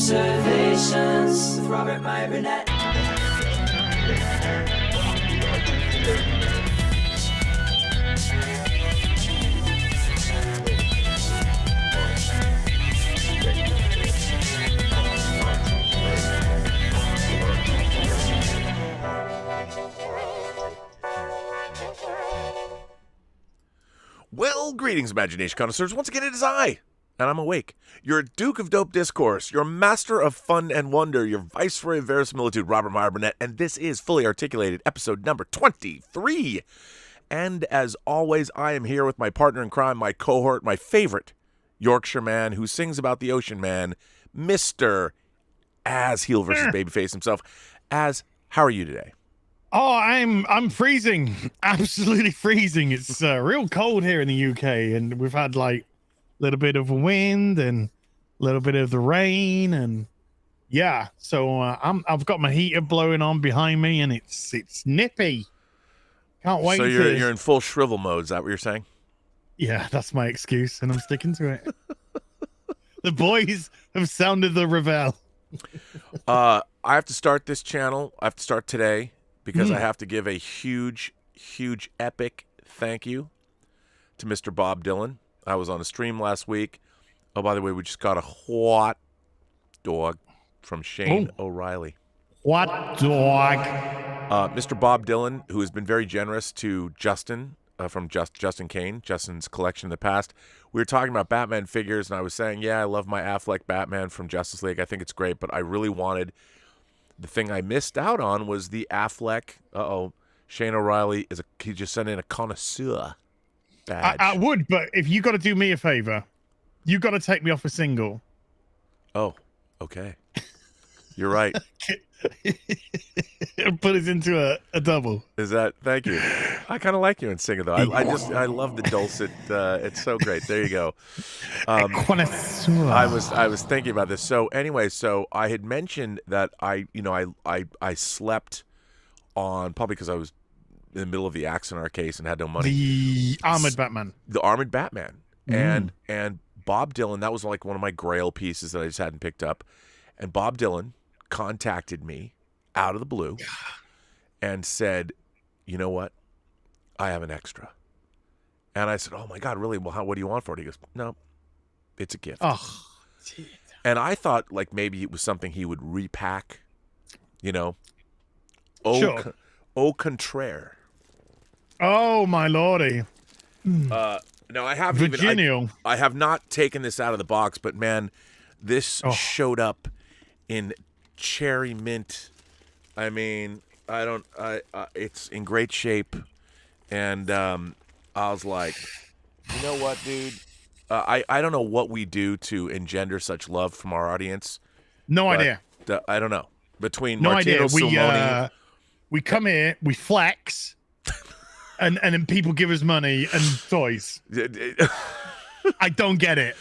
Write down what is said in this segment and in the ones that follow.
Observations with Robert Meyer Burnett. Well, greetings, imagination connoisseurs. Once again, it is I, and I'm awake. Your Duke of Dope Discourse, your master of fun and wonder, your viceroy of verisimilitude, Robert Meyer Burnett, and this is Fully Articulated, episode number 23. And as always, I am here with my partner in crime, my cohort, my favorite Yorkshire man who sings about the ocean man, Mr. Az HeelsvsBabyFace himself. Az, how are you today? Oh, I'm freezing, absolutely freezing. It's real cold here in the UK, and we've had like a little bit of wind and a little bit of the rain, and yeah. So I've got my heater blowing on behind me, and it's nippy. Can't wait. So you're in full shrivel mode. Is that what you're saying? Yeah, that's my excuse, and I'm sticking to it. The boys have sounded the reveille. I have to start this channel. I have to start today. Because I have to give a huge, epic thank you to Mr. Bob Dylan. I was on a stream last week. Oh, by the way, we just got a hot dog from Shane O'Reilly. What dog? Mr. Bob Dylan, who has been very generous to Justin from Justin Kane, Justin's collection in the past. We were talking about Batman figures, and I was saying, yeah, I love my Affleck Batman from Justice League. I think it's great, but I really wanted... The thing I missed out on was the Affleck. Shane O'Reilly he just sent in a connoisseur badge. I would, but if you got to do me a favor, you got to take me off a single. Oh, okay. You're right. Put us into a double. Thank you. I kind of like you in singing though. I love the dulcet. It's so great. There you go. Connoisseur. I was thinking about this. So anyway, I had mentioned that I slept on, probably because I was in the middle of the axe in our case and had no money. The armored Batman. The armored Batman. And Bob Dylan, that was like one of my grail pieces that I just hadn't picked up. And Bob Dylan contacted me out of the blue and said, you know what? I have an extra. And I said, oh my God, really? Well, what do you want for it? He goes, no, it's a gift. Oh, geez. And I thought like maybe it was something he would repack, you know? Sure. Au contraire. Oh, my lordy. No, I haven't Virginio. I have not taken this out of the box, but man, this showed up in cherry mint. I mean, it's in great shape. And I was like, you know what, dude? I don't know what we do to engender such love from our audience. No idea. I don't know. Between no Martino idea. Simoni... We come here, we flex, and then people give us money and toys. I don't get it.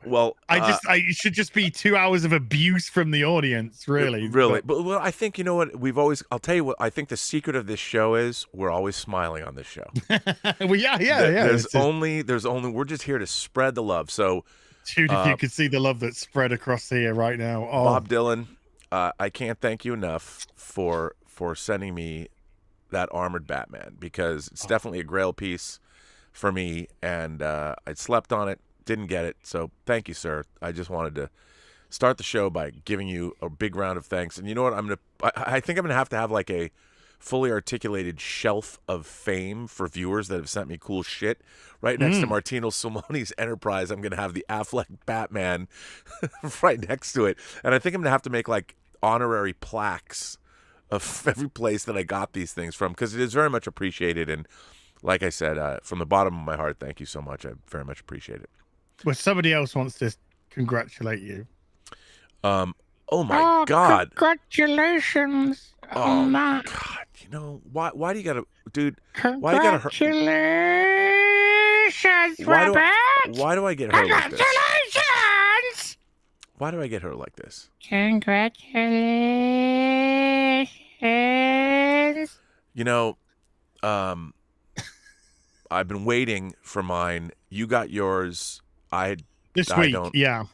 Well, it should just be 2 hours of abuse from the audience, really. Really. But well, I think, you know what, I'll tell you what, I think the secret of this show is we're always smiling on this show. Well, yeah. There's only, we're just here to spread the love. So, dude, if you could see the love that's spread across here right now. Oh. Bob Dylan, I can't thank you enough for sending me that armored Batman, because it's definitely a grail piece for me, and I slept on it. Didn't get it, so thank you, sir. I just wanted to start the show by giving you a big round of thanks. And you know what? I think I'm gonna have like a fully articulated shelf of fame for viewers that have sent me cool shit. Right next to Martino Simoni's Enterprise, I'm gonna have the Affleck Batman right next to it. And I think I'm gonna have to make like honorary plaques of every place that I got these things from, because it is very much appreciated. And like I said, from the bottom of my heart, thank you so much. I very much appreciate it. Well, somebody else wants to congratulate you. Oh my God! Congratulations! Oh my God! You know why? Why do you gotta, dude? Why do you gotta hurt? Congratulations, Robert! Why do I get hurt like this? Congratulations! Why do I get hurt like this? Congratulations! You know, I've been waiting for mine. You got yours. This week, don't. yeah.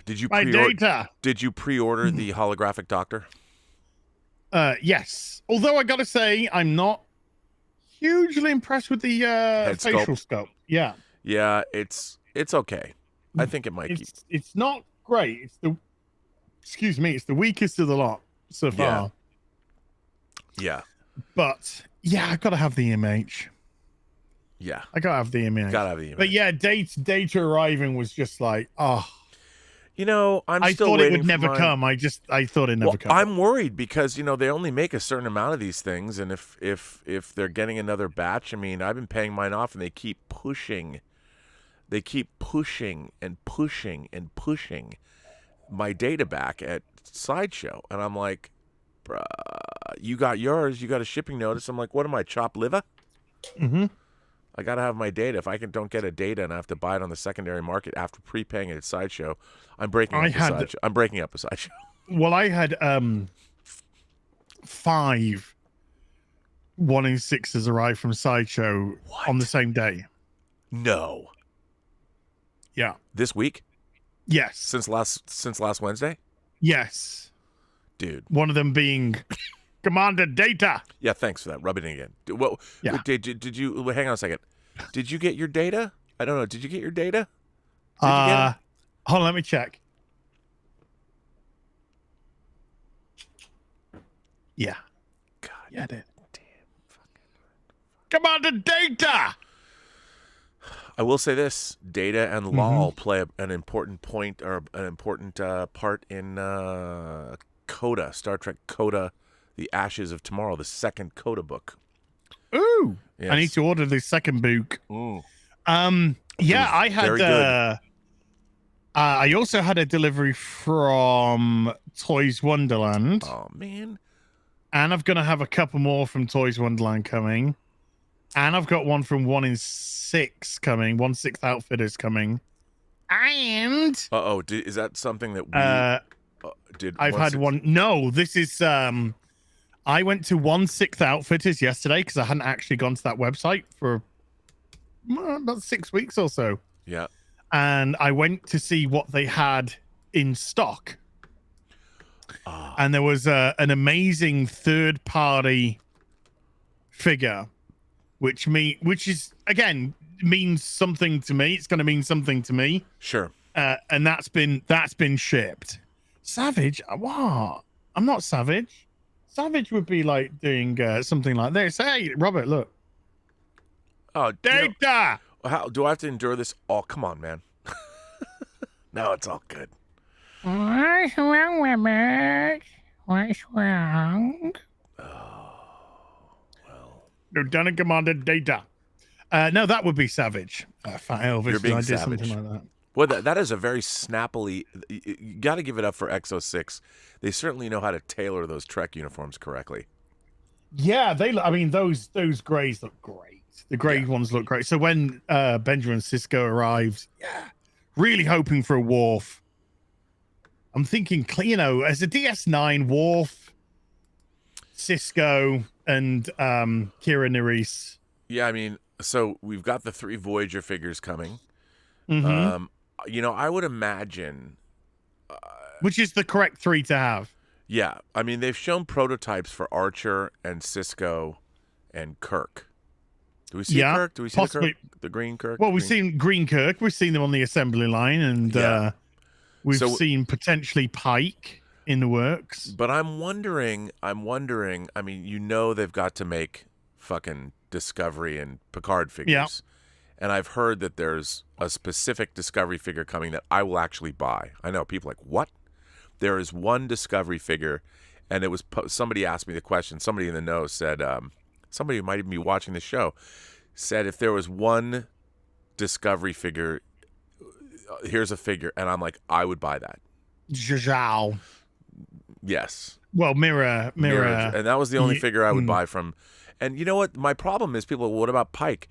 Did you My data. Did you pre-order the holographic doctor? Yes. Although I gotta say, I'm not hugely impressed with the facial sculpt. Yeah. Yeah, it's okay. I think it might keep. It's not great. It's the weakest of the lot so far. Yeah. But yeah, I gotta have the image. Yeah. I gotta have the image. Gotta have the image. But yeah, data arriving was just like, oh. You know, I still thought waiting it would never come. I thought it'd never come. I'm worried because, you know, they only make a certain amount of these things, and if they're getting another batch, I mean, I've been paying mine off, and they keep pushing. They keep pushing and pushing and pushing my data back at Sideshow, and I'm like, bruh, you got yours, you got a shipping notice. I'm like, what am I, chopped liver? Mm-hmm. I gotta have my data. If I don't get a data and I have to buy it on the secondary market after prepaying it at Sideshow, I'm breaking up a Sideshow. Well, I had 5 1 in 6s arrive from Sideshow on the same day. No. Yeah. This week? Yes. Since last Wednesday? Yes. Dude. One of them being Commander Data. Yeah, thanks for that. Rub it in again. Well, yeah. Did you hang on a second? Did you get your data? I don't know. Did you get your data? Did you get it? Hold on, let me check. Yeah. God. Yeah, I did. Damn. Commander Data. I will say this: Data and LOL play an important point or an important part in Coda, Star Trek Coda, The Ashes of Tomorrow, the second Coda book. Ooh, yes. I need to order the second book. Ooh. Yeah, I had. I also had a delivery from Toys Wonderland. Oh man! And I'm gonna have a couple more from Toys Wonderland coming. And I've got one from 1 in 6 coming. 1/6 Outfitters coming. And is that something that we did? I've had one. No, this is I went to 1/6 Outfitters yesterday because I hadn't actually gone to that website for about 6 weeks or so. Yeah. And I went to see what they had in stock. And there was an amazing third-party figure, which is again means something to me. It's going to mean something to me. Sure. And that's been shipped. Savage? What? I'm not Savage. Savage would be like doing something like this. Hey, Robert, look. Oh, Data. How do I have to endure this? Oh, come on, man. No, it's all good. What's wrong, Robert? What's wrong? Lieutenant Commander Data. No, that would be Savage. Fat Elvis. You're being I did savage. something like that. Well, that is a very snappily. You got to give it up for XO6. They certainly know how to tailor those Trek uniforms correctly. Yeah, those grays look great. The gray ones look great. So when Benjamin Sisko arrives, really hoping for a Worf. I'm thinking, as a DS9, Worf, Sisko, and Kira Nerys. Yeah, I mean, so we've got the 3 Voyager figures coming. Mm-hmm. I would imagine, which is the correct 3 to have. Yeah, I mean, they've shown prototypes for Archer and Sisko and Kirk. Do we see Kirk? Do we see possibly the green Kirk? Well, we've seen Green Kirk. We've seen them on the assembly line, and we've seen potentially Pike in the works. But I'm wondering. I mean, they've got to make fucking Discovery and Picard figures. Yeah. And I've heard that there's a specific Discovery figure coming that I will actually buy. I know people are like, what? There is one Discovery figure, and it was somebody asked me the question. Somebody in the know said, somebody who might even be watching the show, said if there was one Discovery figure, here's a figure, and I'm like, I would buy that. Zhao. Yes. Well, Mirror. And that was the only figure I would buy from. And you know what? My problem is people, what about Pike?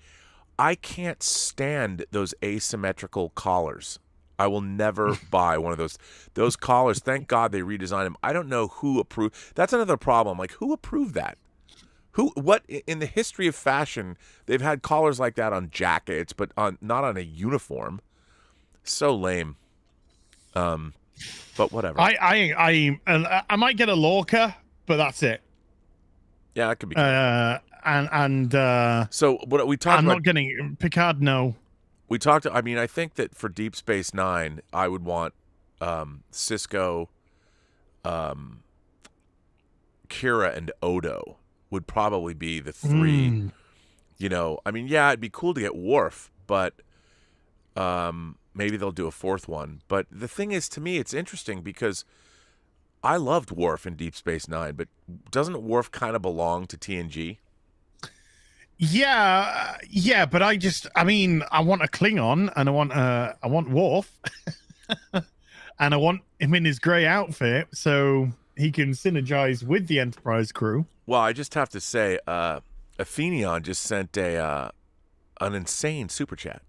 I can't stand those asymmetrical collars. I will never buy one of those collars. Thank God they redesigned them. I don't know who approved. That's another problem. Like, who approved that? What in the history of fashion, they've had collars like that on jackets, but not on a uniform. So lame. But whatever. I might get a Lorca, but that's it. Yeah, that could be. Cool. So what we talked I'm about. not getting Picard. No. We talked. I mean, I think that for Deep Space Nine, I would want Cisco, Kira, and Odo would probably be the three. You know, I mean, yeah, it'd be cool to get Worf, but maybe they'll do a fourth one. But the thing is, to me, it's interesting because I loved Worf in Deep Space Nine, but doesn't Worf kind of belong to TNG? Yeah, but I want a Klingon, and I want Worf, and I want him in his grey outfit so he can synergize with the Enterprise crew. Well, I just have to say, Athenion just sent an insane super chat.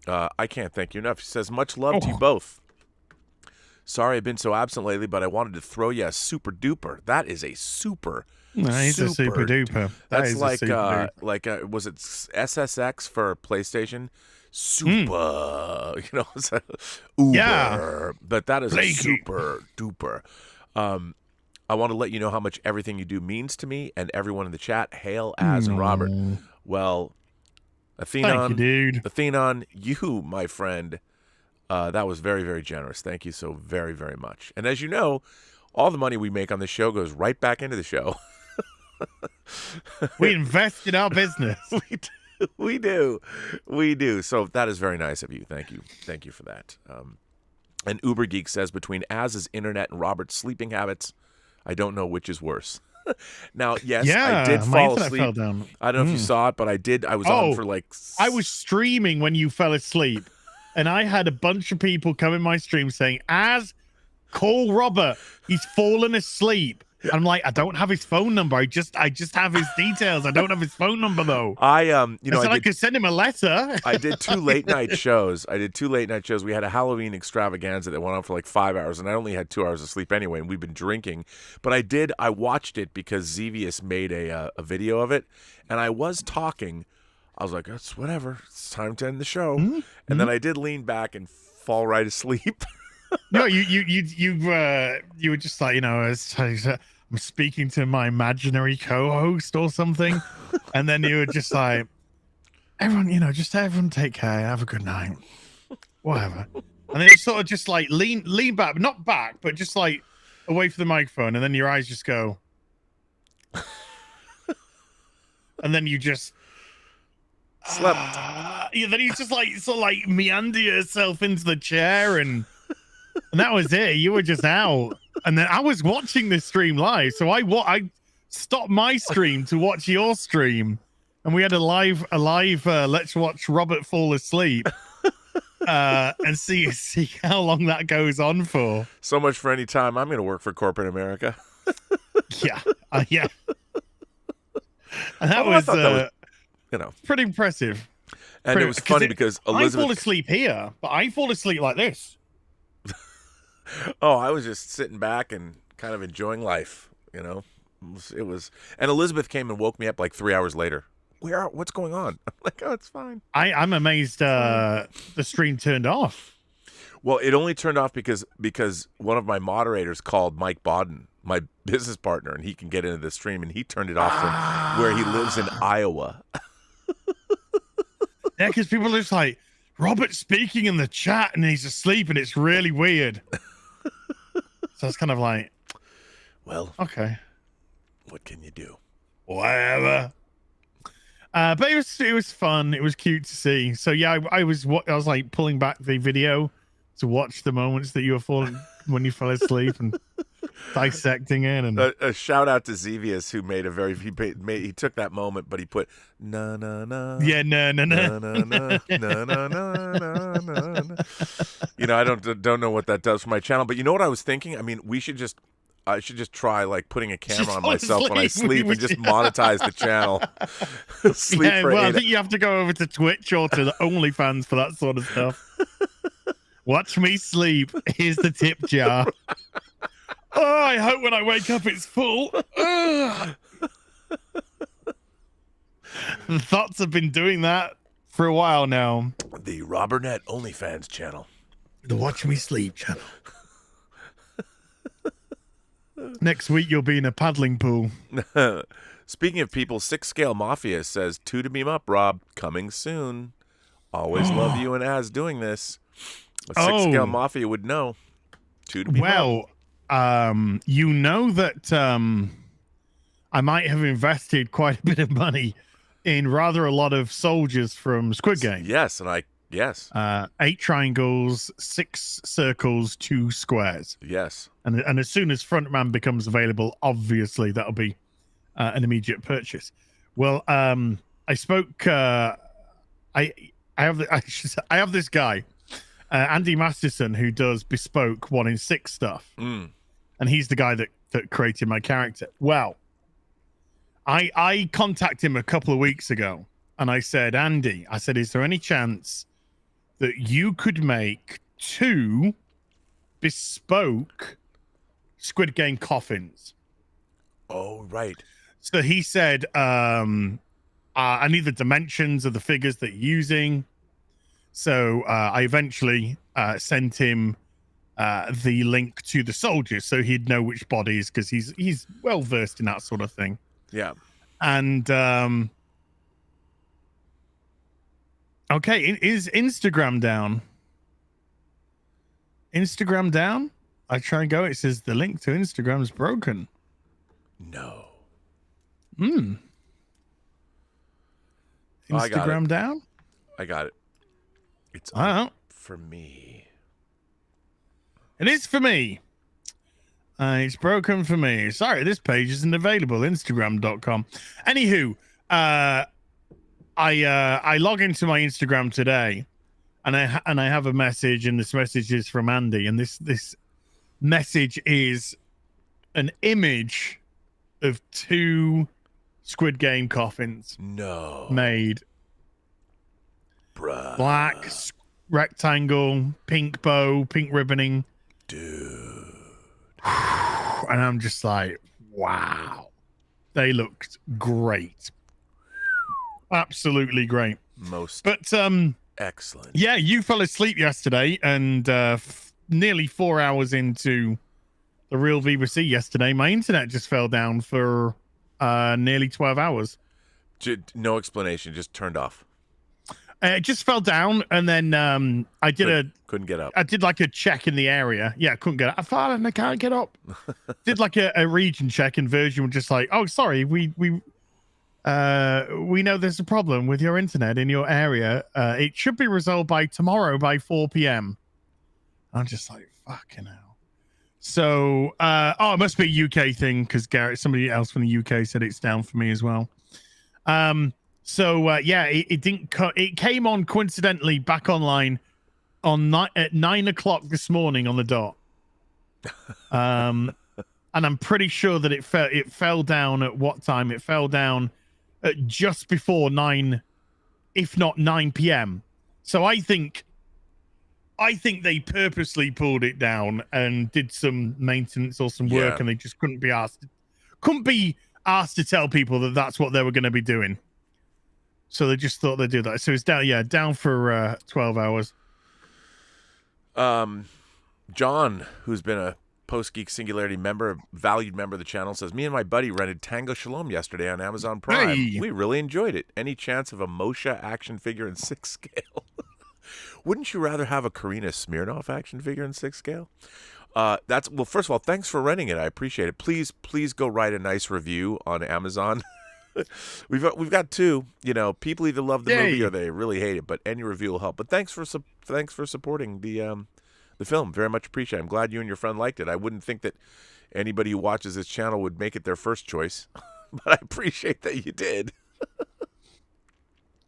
I can't thank you enough. He says, much love to you both. Sorry I've been so absent lately, but I wanted to throw you a super duper. That is a super he's a super duper. That's like was it SSX for PlayStation? Super, you know, Uber. Yeah. But that is a super duper. I want to let you know how much everything you do means to me and everyone in the chat. Hail Az and Robert. Well, Athenon, thank you, dude. Athenon, you, my friend, that was very, very generous. Thank you so very, very much. And as you know, all the money we make on this show goes right back into the show. We invest in our business. We do. So that is very nice of you. Thank you for that. And Uber Geek says, between Az's internet and Robert's sleeping habits, I don't know which is worse. Now, yes, I did fall asleep. Fell down. I don't know if you saw it, but I did. I was on for like... I was streaming when you fell asleep, and I had a bunch of people come in my stream saying, Az, call Robert. He's fallen asleep. I'm like, I don't have his phone number. I just have his details. I don't have his phone number though. I could send him a letter. I did 2 late night shows. We had a Halloween extravaganza that went on for like 5 hours, and I only had 2 hours of sleep anyway, and we've been drinking. But I watched it because Xevious made a video of it, and I was talking. I was like, it's whatever. It's time to end the show. And then I did lean back and fall right asleep. No, you were just like, you know, I'm speaking to my imaginary co-host or something, and then you were just like, everyone take care, have a good night, whatever. And then you sort of just like lean back, not back, but just like away from the microphone, and then your eyes just go, and then you just slept. Then you just like sort of like meander yourself into the chair and that was it. You were just out. And then I was watching this stream live. So I stopped my stream to watch your stream. And we had a live let's watch Robert fall asleep. And see how long that goes on for. So much for any time I'm going to work for corporate America. Yeah. Yeah. And that was pretty impressive. And it was funny because Elizabeth... I fall asleep here, but I fall asleep like this. Oh, I was just sitting back and kind of enjoying life, you know. It was, and Elizabeth came and woke me up like 3 hours later. What's going on? I'm like, oh, it's fine. I'm amazed the stream turned off. Well, it only turned off because one of my moderators called Mike Bodden, my business partner, and he can get into the stream, and he turned it off from where he lives in Iowa. Yeah, because people are just like, Robert's speaking in the chat and he's asleep and it's really weird. So it's kind of like, well, okay, what can you do? Whatever. But it was fun. It was cute to see. So yeah, I was like pulling back the video to watch the moments that you were falling when you fell asleep and dissecting it. And a shout out to Xevious, who made he took that moment, but he put na na na. Yeah, na na na na na na na na na. You know, I don't know what that does for my channel, but you know what I was thinking? I mean, I should just try like putting a camera on myself when I sleep and just monetize the channel. I think you have to go over to Twitch or to the OnlyFans for that sort of stuff. Watch me sleep. Here's the tip jar. Oh, I hope when I wake up it's full. The thoughts have been doing that for a while now. The Robert Burnett OnlyFans channel. The Watch Me Sleep channel. Next week you'll be in a paddling pool. Speaking of people, 6 Scale Mafia says 2 to beam up, Rob. Coming soon. Always love you and Az doing this. A 6 Scale Mafia would know. 2 to beam up. You know that I might have invested quite a bit of money in rather a lot of soldiers from Squid Game. Yes, and yes. 8 triangles, 6 circles, 2 squares. Yes. And as soon as Frontman becomes available, obviously that'll be an immediate purchase. Well, I spoke. I have this guy, Andy Masterson, who does bespoke 1 in 6 stuff, and he's the guy that created my character. Well, I contacted him a couple of weeks ago, and I said, Andy, is there any chance that you could make 2 bespoke Squid Game coffins? Oh, right. So he said, I need the dimensions of the figures that you're using. So I eventually sent him the link to the soldiers so he'd know which bodies, because he's well versed in that sort of thing. Yeah. And okay, is Instagram down? Instagram down? I try and go. It says the link to Instagram is broken. No. Instagram down? I got it. It's for me. It is for me. It's broken for me. Sorry, this page isn't available. Instagram.com. Anywho, I log into my Instagram today, and I have a message, and this message is from Andy, and this message is an image of 2 Squid Game coffins. No. Made. Bruh. Black rectangle, pink bow, pink ribboning. Dude. And I'm just like, wow. They looked great. Absolutely great. But excellent. Yeah, you fell asleep yesterday, and nearly 4 hours into the real BBC yesterday, my internet just fell down for nearly 12 hours. No explanation, just turned off. It just fell down, and then I did couldn't get up. I did like a check in the area. Yeah, I couldn't get up. I fallen, I can't get up. Did like a region check, and Virgin was just like, "Oh, sorry, we know there's a problem with your internet in your area. It should be resolved by tomorrow by 4 p.m." I'm just like, fucking hell. So, it must be a UK thing, because somebody else from the UK said it's down for me as well. It didn't it came on coincidentally back online at 9 o'clock this morning on the dot. And I'm pretty sure that it fell down at what time? It fell down at just before 9, if not 9 p.m. So I think they purposely pulled it down and did some maintenance or some work, and they just couldn't be asked to tell people that that's what they were going to be doing. So they just thought they'd do that. So it's down for 12 hours. John, who's been a Post-Geek Singularity member, valued member of the channel, says, me and my buddy rented Tango Shalom yesterday on Amazon Prime. Hey. We really enjoyed it. Any chance of a Moshe action figure in 6 scale? Wouldn't you rather have a Karina Smirnoff action figure in 6 scale? Well, first of all, thanks for renting it. I appreciate it. Please go write a nice review on Amazon. We've got 2. People either love the movie or they really hate it, but any review will help. But thanks for supporting the film. Very much appreciate it. I'm glad you and your friend liked it. I wouldn't think that anybody who watches this channel would make it their first choice, but I appreciate that you did.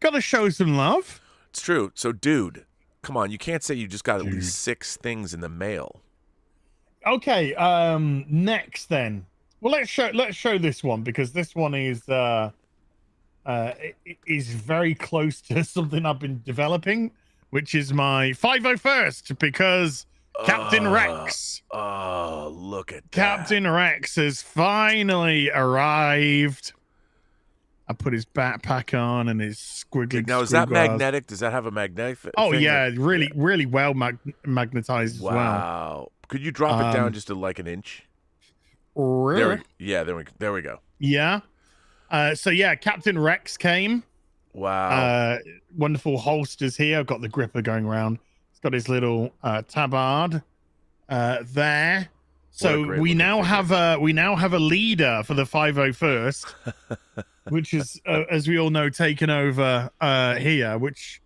Gotta show some love. It's true. So, dude, come on. You can't say you just got at least 6 things in the mail. Okay. Next then. Well, let's show this one, because this one is very close to something I've been developing, which is my 501st, because Captain Rex. Oh, look at that. Captain Rex has finally arrived. I put his backpack on and his squiggly. Now, is that magnetic? Does that have a magnetic thing? Yeah, really well magnetized as well. Wow. Could you drop it down just to like an inch? There we go. Yeah. So yeah, Captain Rex came. Wow. Wonderful holsters here. I've got the gripper going around. He's got his little tabard there. So we now have a leader for the 501st, which is as we all know taken over here, which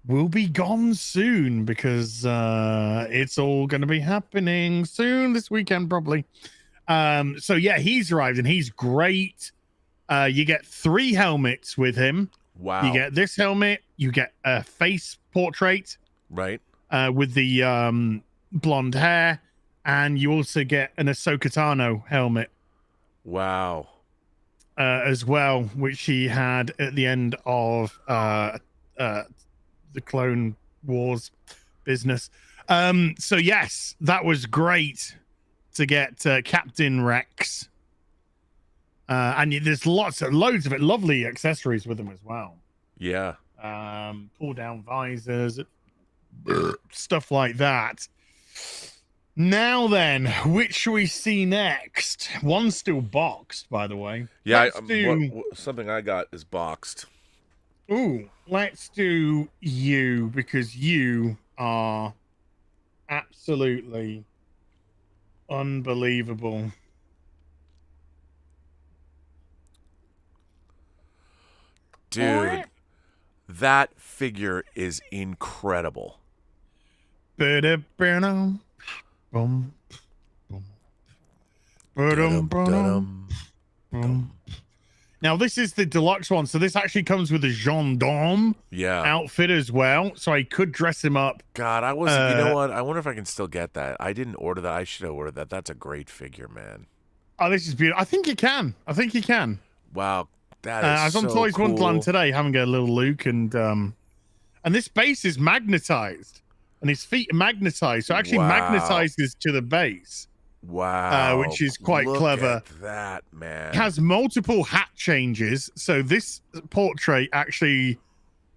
will be gone soon because it's all going to be happening soon this weekend probably. So yeah, he's arrived and he's great. You get 3 helmets with him. Wow. You get this helmet, you get a face portrait, right, with the blonde hair, and you also get an Ahsoka Tano helmet. Wow. As well, which he had at the end of the Clone Wars business. So yes, that was great to get Captain Rex. And there's loads of it, lovely accessories with them as well. Yeah. Pull down visors, stuff like that. Now then, which shall we see next? One's still boxed, by the way. Yeah, something I got is boxed. Ooh, let's do you, because you are absolutely unbelievable. Dude, that figure is incredible. Boom, boom, boom. Now this is the deluxe one, so this actually comes with a gendarme outfit as well. So I could dress him up. God, I wasn't. You know what? I wonder if I can still get that. I didn't order that. I should have ordered that. This figure, man. Oh, this is beautiful. I think you can. Wow, that is I was on so Toys cool. Wonderland today, having a little look, and this base is magnetized, and his feet are magnetized, so it actually magnetizes to the base. Wow, which is quite clever. At that, man. It has multiple hat changes, so this portrait actually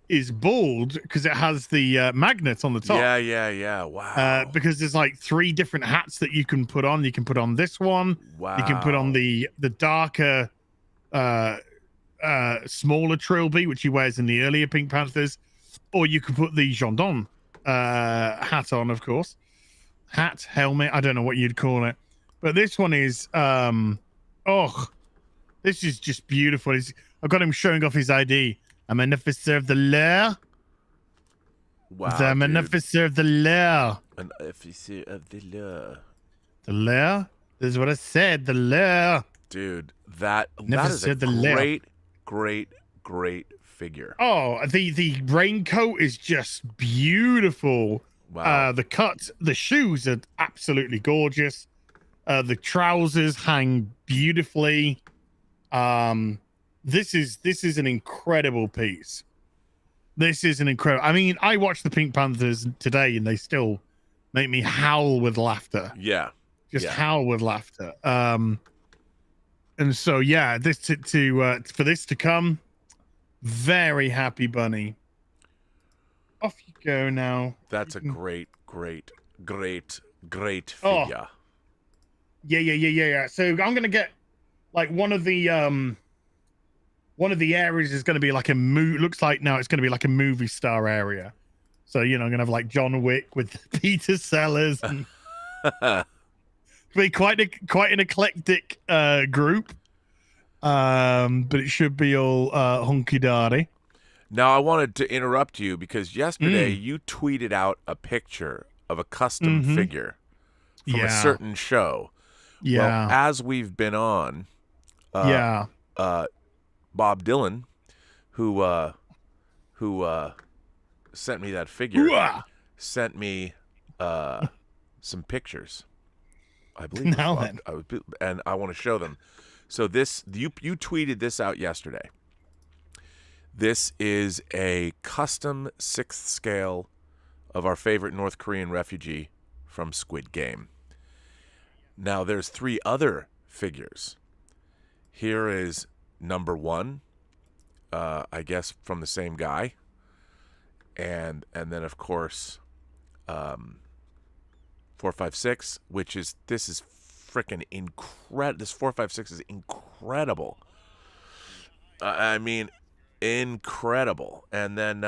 is bald because it has the magnet on the top. Yeah. Wow. Because there's like 3 different hats that you can put on. You can put on this one. Wow. You can put on the darker, smaller trilby, which he wears in the earlier Pink Panthers, or you can put the gendarme hat on, of course. Hat, helmet, I don't know what you'd call it, but this one is this is just beautiful. I've got him showing off his ID. I'm an officer of the law. Wow, I'm an officer of the law. An officer of the law. The law? This is what I said, the law. Dude, that is a great figure. Oh, the raincoat is just beautiful. Wow. The shoes are absolutely gorgeous. The trousers hang beautifully. This is an incredible piece. I mean, I watched the Pink Panthers today and they still make me howl with laughter. Yeah. Howl with laughter. And so yeah, this for this to come, very happy bunny. Off you go now. That's a great figure. Oh. Yeah. So I'm gonna get like one of the areas is gonna be like looks like now it's gonna be like a movie star area. So I'm gonna have like John Wick with Peter Sellers and be quite an eclectic group. But it should be all hunky dory. Now, I wanted to interrupt you because yesterday you tweeted out a picture of a custom figure from a certain show. Yeah. Well, as we've been on, Bob Dylan, who sent me that figure, sent me some pictures. I believe. Now then. And I want to show them. So you tweeted this out yesterday. This is a custom 6th scale of our favorite North Korean refugee from Squid Game. Now, there's 3 other figures. Here is number 1, I guess from the same guy. And then, of course, 4, 5, 6, this is freaking incredible. This 456 is incredible. I mean, incredible. And then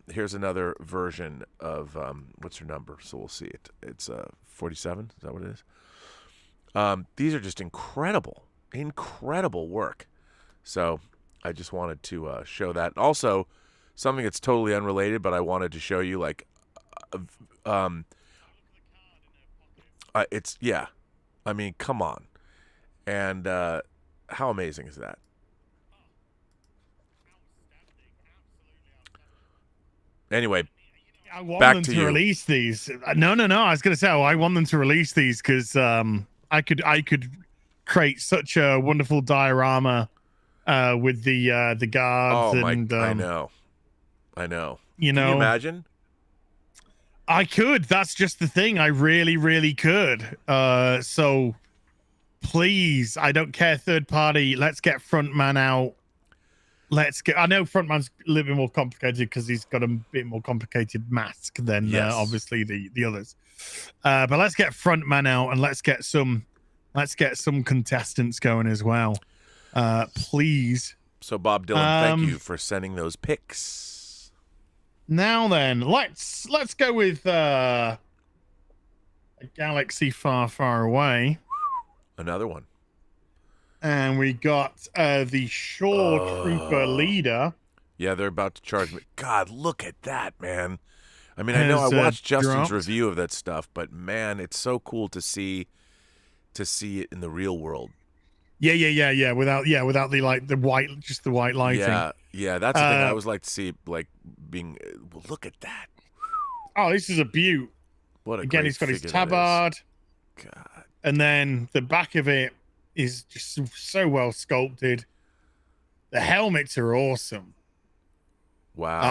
here's another version of what's her number? So we'll see it. It's 47. Is that what it is? These are just incredible work. So I just wanted to show that. Also, something that's totally unrelated, but I wanted to show you, like, it's, yeah. I mean, come on. And how amazing is that? Anyway, I want back them to to you. release these. No. I was gonna say, I want them to release these because I could create such a wonderful diorama with the guards. Oh my! And I know. You Can know, you imagine? I could. That's just the thing. I really could. So please, I don't care. Third party. Let's get Frontman out. I know Frontman's a little bit more complicated because he's got a bit more complicated mask than obviously the others. But let's get Frontman out and let's get some contestants going as well. Please. So Bob Dylan, thank you for sending those pics. Now then, let's go with a galaxy far away. Another one. And we got the Shore Trooper leader. Yeah, they're about to charge me. God, look at that, man. I mean, I know I watched Justin's review of that stuff, but man, it's so cool to see it in the real world. Yeah. Without the white lighting. Yeah. That's the thing I always like to see, like being. Well, look at that. Oh, this is a beaut. What a Again, great he's got his figure that is. tabard. God. And then the back of it is just so well sculpted. The helmets are awesome. Wow.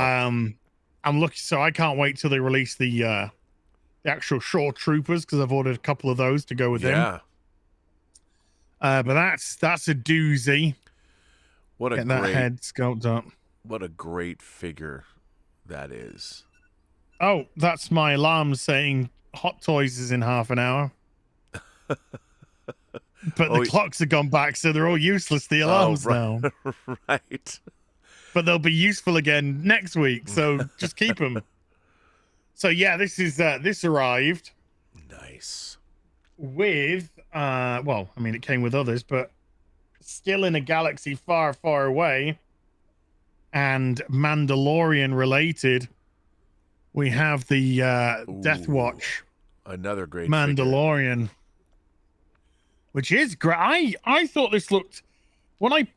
I'm looking, so I can't wait till they release the actual Shore Troopers because I've ordered a couple of those to go with them. But that's a doozy. What a Get great that head sculpted up. What a great figure that is. Oh, that's my alarm saying Hot Toys is in half an hour. But the clocks have gone back, so they're all useless, the alarms now. Right. But they'll be useful again next week, so just keep them. So yeah, this arrived. Nice. With well, I mean it came with others, but still in a galaxy far away and Mandalorian related, we have the Death Watch. Another great Mandalorian. Figure. Which is great. I thought this looked, when I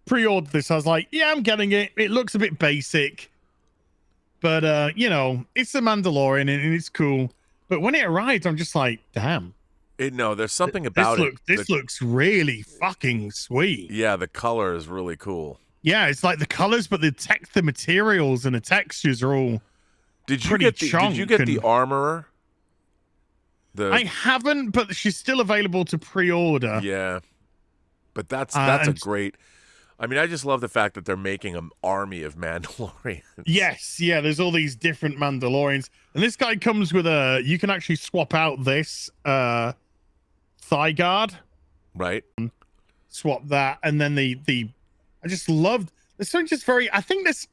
pre-ordered this, I was like, yeah, I'm getting it. It looks a bit basic. But, you know, it's the Mandalorian and it's cool. But when it arrived, I'm just like, damn. There's something about it. This looks really fucking sweet. Yeah, the color is really cool. Yeah, it's like the colors, but the materials and the textures are all Did you get the armorer? I haven't, but she's still available to pre-order. Yeah, but that's a great. I mean, I just love the fact that they're making an army of Mandalorians. Yes, yeah. There's all these different Mandalorians, and this guy comes with a. You can actually swap out this thigh guard, right? Swap that, and then the. I just loved. There's something just very. I think this.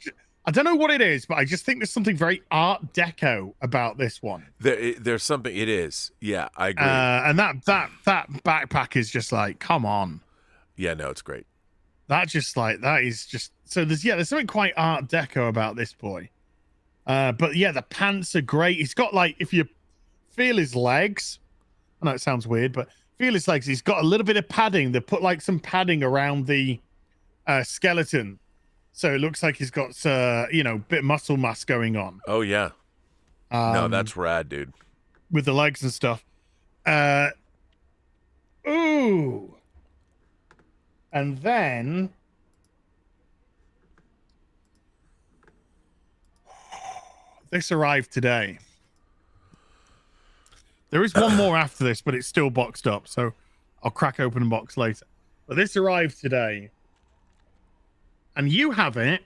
I don't know what it is, but I just think there's something very Art Deco about this one. There's something. It is. Yeah, I agree. And that backpack is just like, come on. Yeah, no, it's great. That is just so. There's something quite Art Deco about this boy. But yeah, the pants are great. He's got like, if you feel his legs, I know it sounds weird, but feel his legs. He's got a little bit of padding. They put like some padding around the skeleton. So it looks like he's got, bit of muscle mass going on. Oh, yeah. No, that's rad, dude. With the legs and stuff. Ooh. And then... this arrived today. There is one more after this, but it's still boxed up. So I'll crack open a box later. But this arrived today. And you have it.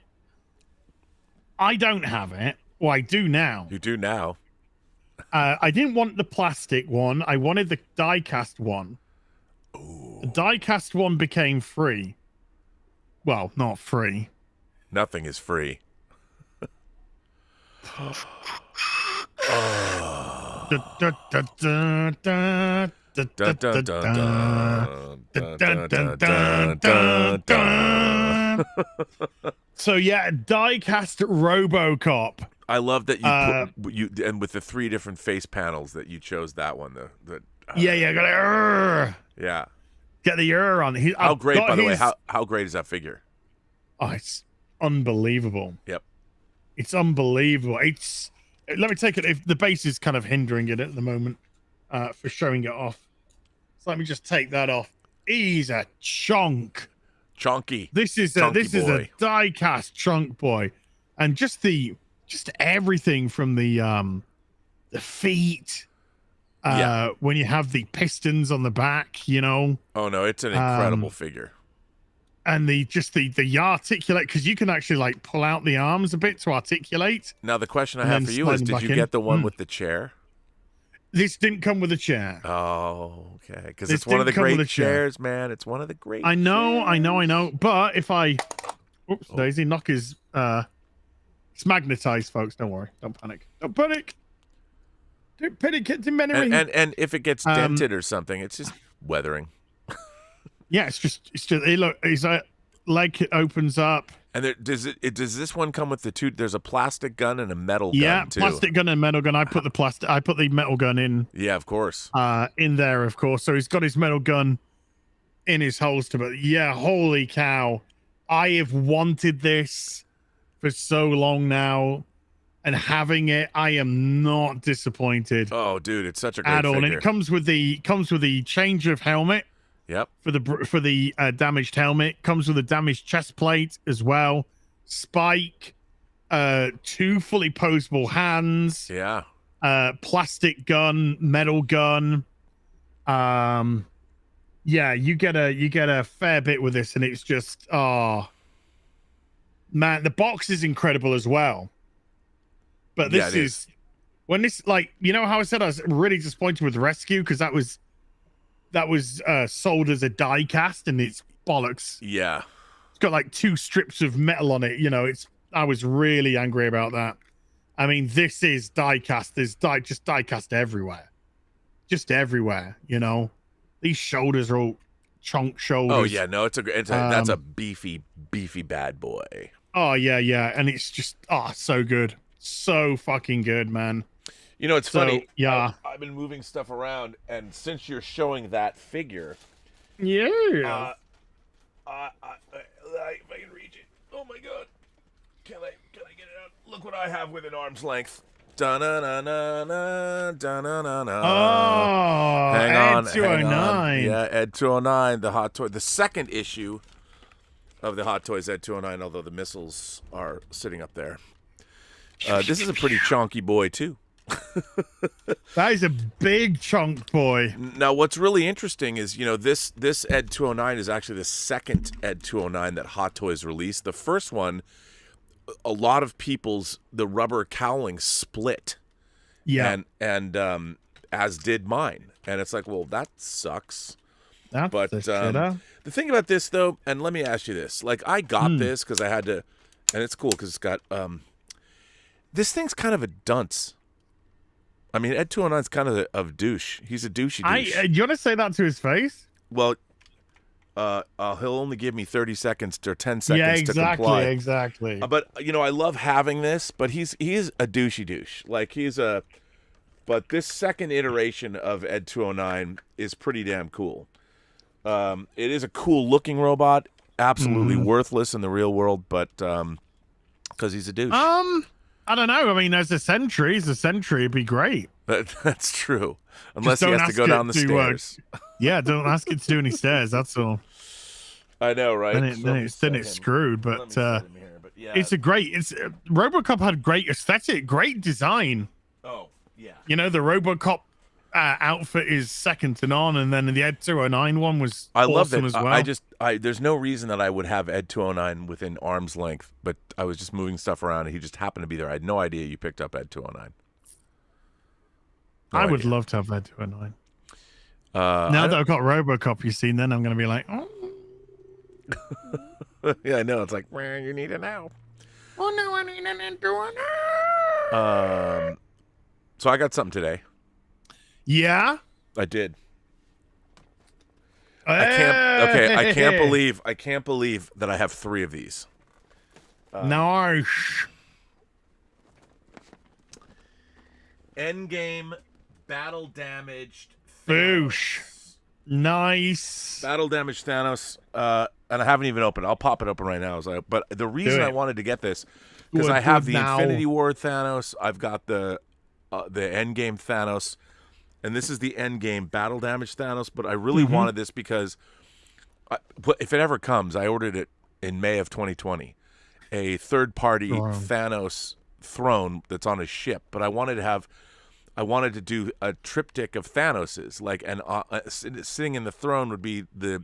I don't have it. Well, I do now. You do now. I didn't want the plastic one. I wanted the die-cast one. The diecast one became free. Well, not free. Nothing is free. So yeah, diecast Robocop. I love that you and with the 3 different face panels that you chose that one. Yeah, got yeah. Get the on. How great, by the way? How great is that figure? Oh, it's unbelievable. Yep. It's unbelievable. Let me take it. If the base is kind of hindering it at the moment for showing it off, so let me just take that off. He's a chunk. Chunky. This is a diecast chunk boy, and just everything from the feet. When you have the pistons on the back, you know. Oh no, it's an incredible figure. And the articulate, because you can actually like pull out the arms a bit to articulate. Now the question I have for you is, did you get the one with the chair? This didn't come with a chair. Oh, okay. Because it's one of the great chairs, man. It's one of the great. I know. But if I, Daisy, knock his. It's magnetized, folks. Don't worry. Don't panic. Don't panic. Don't panic. And if it gets dented or something, it's just weathering. Yeah, it's just. His leg opens up. And does this one come with the 2? There's a plastic gun and a metal gun too. Yeah, plastic gun and metal gun. I put the metal gun in. Yeah, of course. In there, of course. So he's got his metal gun in his holster. But yeah, holy cow! I have wanted this for so long now, and having it, I am not disappointed. Oh, dude, it's such a great at all. figure. And it comes with the change of helmet. Yep. For the damaged helmet, comes with a damaged chest plate as well. Spike, 2 fully posable hands. Yeah. Plastic gun, metal gun. Yeah, you get a fair bit with this, and it's just man, the box is incredible as well. But this is when this, like, you know how I said I was really disappointed with Rescue because that was sold as a die cast, and it's bollocks. Yeah. It's got like 2 strips of metal on it. You know, I was really angry about that. I mean, this is die cast. There's just die cast everywhere. Just everywhere, you know. These shoulders are all chunk shoulders. Oh yeah, no, that's a beefy bad boy. Oh yeah. And it's just so good. So fucking good, man. You know, it's funny. Yeah, I've been moving stuff around, and since you're showing that figure, yeah, if I can reach it. Oh my god, can I get it out? Look what I have within arm's length. Da-na-na-na-na, da-na-na-na. Oh, hang on, Ed 209. Yeah, Ed 209, the Hot Toy, the second issue of the Hot Toys Ed 209. Although the missiles are sitting up there. This is a pretty chonky boy too. That is a big chunk boy. Now, what's really interesting is, you know, this Ed 209 is actually the second Ed 209 that Hot Toys released. The first one, a lot of the rubber cowling split. Yeah. And as did mine. And it's like, well, that sucks. That's but the thing about this, though, and let me ask you this. Like, I got this because I had to, and it's cool because it's got, this thing's kind of a dunce. I mean, Ed 209's kind of douche. He's a douchey douche. Do you want to say that to his face? Well, he'll only give me 30 seconds or 10 seconds to comply. Yeah, exactly. But, you know, I love having this, but he is a douchey douche. Like, but this second iteration of Ed 209 is pretty damn cool. It is a cool looking robot, absolutely worthless in the real world, but because he's a douche. I don't know. I mean, as a sentry, it'd be great. That's true. Unless he has to go down the stairs. Yeah, don't ask it to do any stairs. That's all. I know, right? Then it's screwed. But yeah. Robocop had great aesthetic, great design. Oh, yeah. You know, the Robocop outfit is second to none, and then the Ed 209 one was awesome as well. There's no reason that I would have Ed 209 within arm's length, but I was just moving stuff around, and he just happened to be there. I had no idea you picked up Ed 209. I would love to have Ed 209. Now that I've got Robocop, you see, then I'm going to be like, oh. Yeah, I know. It's like, well, you need it now. Oh no, I need an door. So I got something today. Yeah? I did. I can't believe that I have 3 of these. Nice. Endgame battle damaged Boosh. Nice. Battle damaged Thanos. And I haven't even opened it. I'll pop it open right now. But the reason I wanted to get this, because I have the Infinity War Thanos. I've got the Endgame Thanos. And this is the Endgame battle damage Thanos. But I really wanted this because if it ever comes, I ordered it in May of 2020. A third-party Thanos throne that's on a ship. But I wanted to do a triptych of Thanos's, like, and sitting in the throne would be the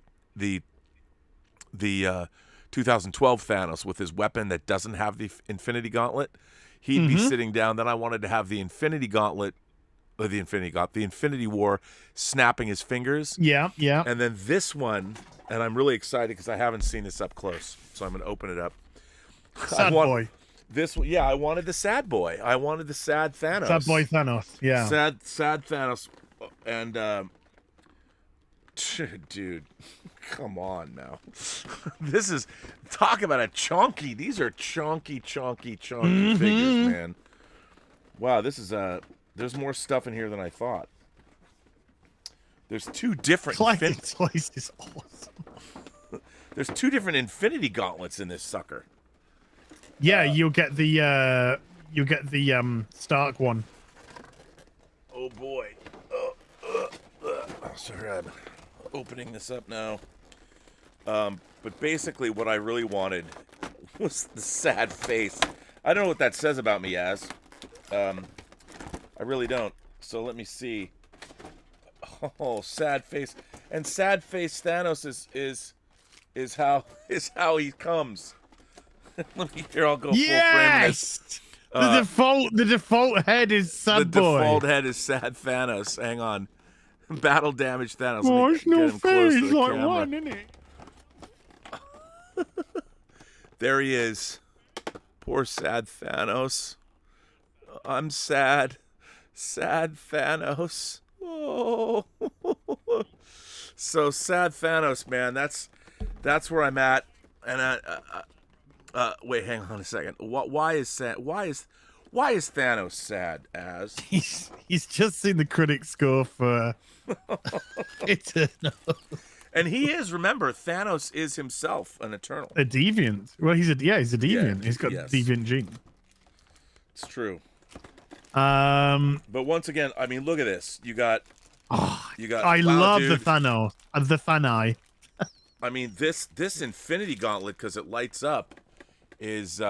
2012 Thanos with his weapon that doesn't have the Infinity Gauntlet. He'd be sitting down. Then I wanted to have the Infinity Gauntlet, or the Infinity War, snapping his fingers. Yeah, yeah. And then this one, and I'm really excited because I haven't seen this up close, so I'm going to open it up. Sad boy. I wanted the sad boy. I wanted the sad Thanos. Sad boy Thanos, yeah. Sad Thanos. And, dude, come on now. This is, talk about a chunky. These are chunky figures, man. Wow, this is, there's more stuff in here than I thought. There's 2 different. Toys is awesome. There's 2 different Infinity Gauntlets in this sucker. Yeah, you'll get the Stark one. Oh boy. Sorry, I'm opening this up now. But basically what I really wanted was the sad face. I don't know what that says about me, Az. I really don't. So let me see. Oh, sad face. And sad face Thanos is how he comes. Let me hear. I'll go full frame this. The default head is sad boy. The default head is sad Thanos. Hang on. Battle damage Thanos. Oh, it's no fair. He's like one, isn't it? There he is. Poor sad Thanos. I'm sad. Sad Thanos. Oh. So sad Thanos, man. That's where I'm at. And wait, hang on a second. Why is Thanos sad? As he's just seen the critic score for Eternal, and he is. Remember, Thanos is himself an Eternal, a deviant. Well, he's a deviant. Yeah, he's got deviant gene. It's true. But once again, I mean, look at this. You got. I love the Thanos. The Thanai. I mean, this Infinity Gauntlet, because it lights up, is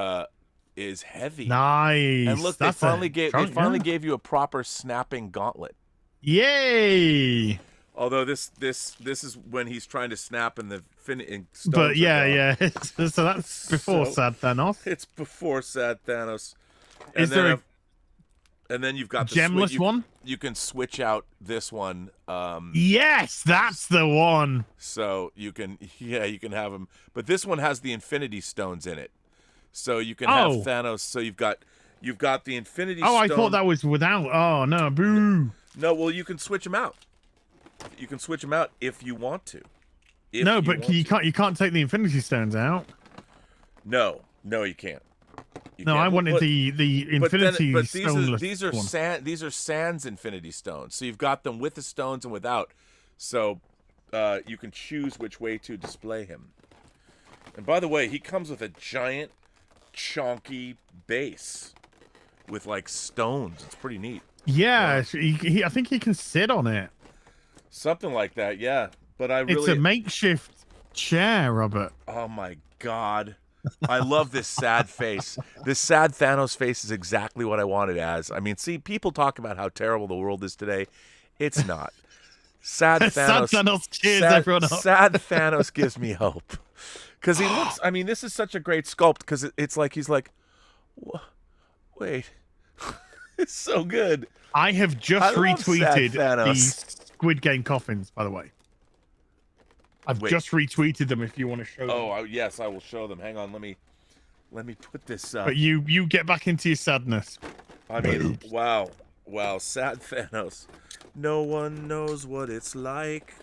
heavy. Nice. And look, they finally gave you a proper snapping gauntlet. Yay! Although this is when he's trying to snap in the stones. But yeah. So that's before sad Thanos. It's before sad Thanos. Is there a and then you've got the gemless one? You can switch out this one. Yes, that's the one. So you can have him. But this one has the Infinity Stones in it. So you can have Thanos. So you've got the Infinity Stone. I thought that was without. Oh no, boo. No, well, you can switch them out. You can switch them out if you want to. But you can't take the Infinity Stones out. No, you can't. I wanted the Infinity Stone. These are Sans Infinity Stones. So you've got them with the stones and without. So you can choose which way to display him. And by the way, he comes with a giant, chonky base with like stones. It's pretty neat. Yeah, I think he can sit on it. Something like that, yeah. But it's a makeshift chair, Robert. Oh my God. I love this sad face. This sad Thanos face is exactly what I wanted as. I mean, see, people talk about how terrible the world is today. It's not. Sad Thanos. Sad Thanos cheers everyone up. Sad Thanos gives me hope. Because he looks, I mean, this is such a great sculpt because it's like he's like, wait. It's so good. I have just retweeted Squid Game coffins, by the way. I've just retweeted them if you want to show them. Oh, yes, I will show them. Hang on, let me put this up. But you get back into your sadness. I mean, wow, sad Thanos. No one knows what it's like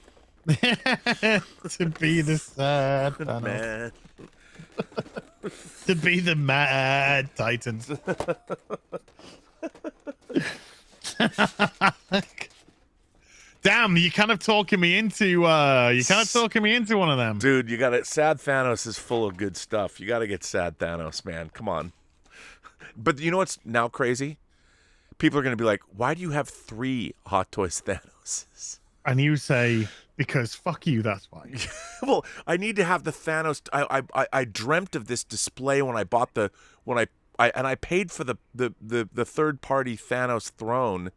to be the sad man. To be the mad Titans. Damn, you're kind of talking me into one of them. Dude, you got it. Sad Thanos is full of good stuff. You got to get sad Thanos, man. Come on. But you know what's now crazy? People are going to be like, why do you have 3 Hot Toys Thanoses? And you say, because fuck you, that's why. Well, I need to have the Thanos. I dreamt of this display when I bought I paid for the third party Thanos throne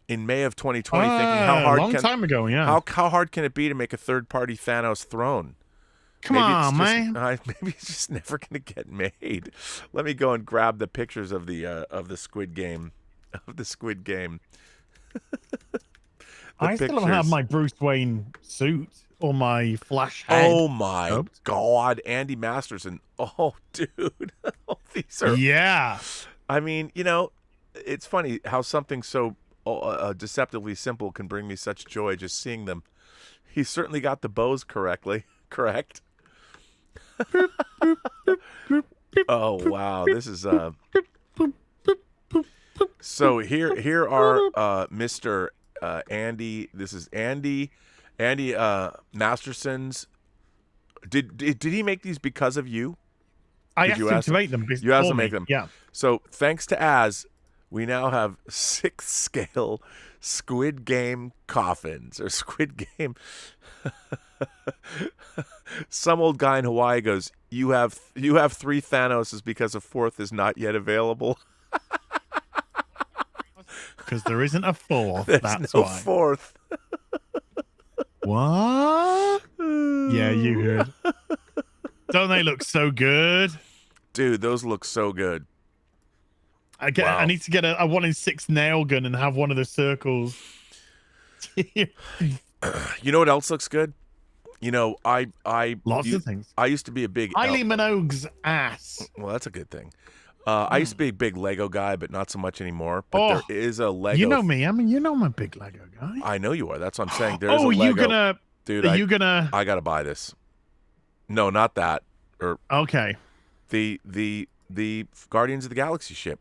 in May of 2020, thinking how hard time ago, yeah. How hard can it be to make a third party Thanos throne? Come on, man. Maybe it's just never going to get made. Let me go and grab the pictures of the Squid Game, I still don't have my Bruce Wayne suit or my Flash head. Oh my God, Andy Masterson. Oh, dude. These are. Yeah. I mean, you know, it's funny how something so deceptively simple can bring me such joy just seeing them. He certainly got the bows correct. Oh wow, this is so here are Mr. Andy. This is Andy Masterson's. Did he make these because of you? I asked him to make them. You asked him to make them. Yeah. So thanks to Az, we now have 6th scale Squid Game coffins or Squid Game. Some old guy in Hawaii goes, "You have 3 Thanoses because a 4th is not yet available." Because there isn't a 4th. That's no why. 4th. What? Yeah, you heard. Don't they look so good? Dude, those look so good. I need to get a 1-in-6 nail gun and have one of the circles. You know what else looks good? You know, lots of things. I used to be a big Kylie Minogue's ass. Well, that's a good thing. I used to be a big Lego guy, but not so much anymore. But there is a Lego. You know me. I mean, you know I'm a big Lego guy. I know you are. That's what I'm saying. There's a Lego. You gonna? I gotta buy this. No, not that. Okay. The Guardians of the Galaxy ship,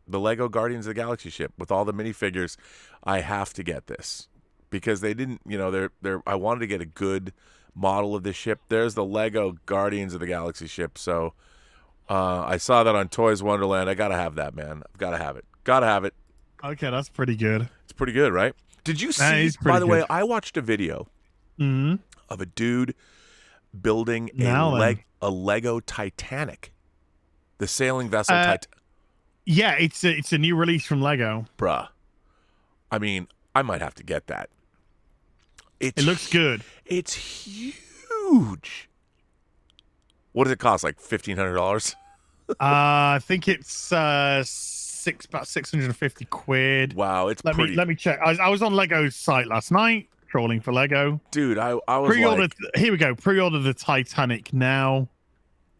the Lego Guardians of the Galaxy ship with all the minifigures. I have to get this because they didn't. You know, I wanted to get a good model of this ship. There's the Lego Guardians of the Galaxy ship. So I saw that on Toys Wonderland. I gotta have that, man. I've gotta have it. Gotta have it. Okay, that's pretty good. It's pretty good, right? Did you see? By the way, I watched a video of a dude building a Lego Titanic, the sailing vessel. Yeah, it's a new release from Lego. Bruh, I mean, I might have to get that. It looks good. It's huge. What does it cost? Like $1,500? I think it's about 650 quid. Wow, it's let me check. I was on Lego's site last night trolling for Lego. Dude, I was here we go. Pre-order the Titanic now.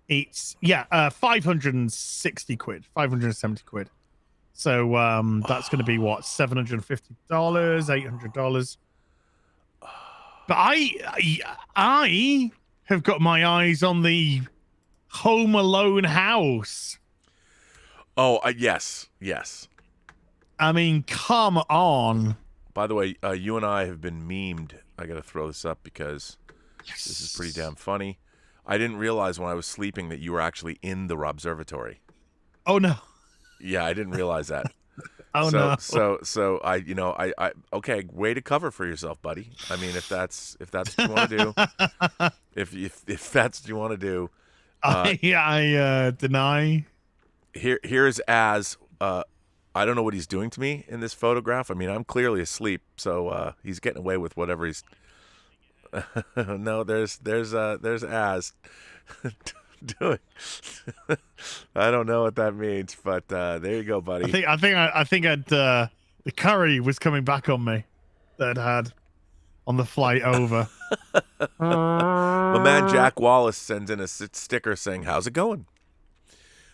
It's 560 quid, 570 quid. So that's going to be what, $750, $800. But I have got my eyes on the Home Alone house. Oh, yes. I mean, come on. By the way, you and I have been memed. I got to throw this up because this is pretty damn funny. I didn't realize when I was sleeping that you were actually in the Robservatory. Oh no. Yeah, I didn't realize that. No. So I okay, way to cover for yourself, buddy. I mean, if that's what you want to do, if that's what you want to do, I deny. Here's I don't know what he's doing to me in this photograph. I mean, I'm clearly asleep, so he's getting away with whatever he's. No, there's Az doing. I don't know what that means, but there you go, buddy. I think the curry was coming back on me. that I'd had on the flight over. My man Jack Wallace sends in a sticker saying, "How's it going?"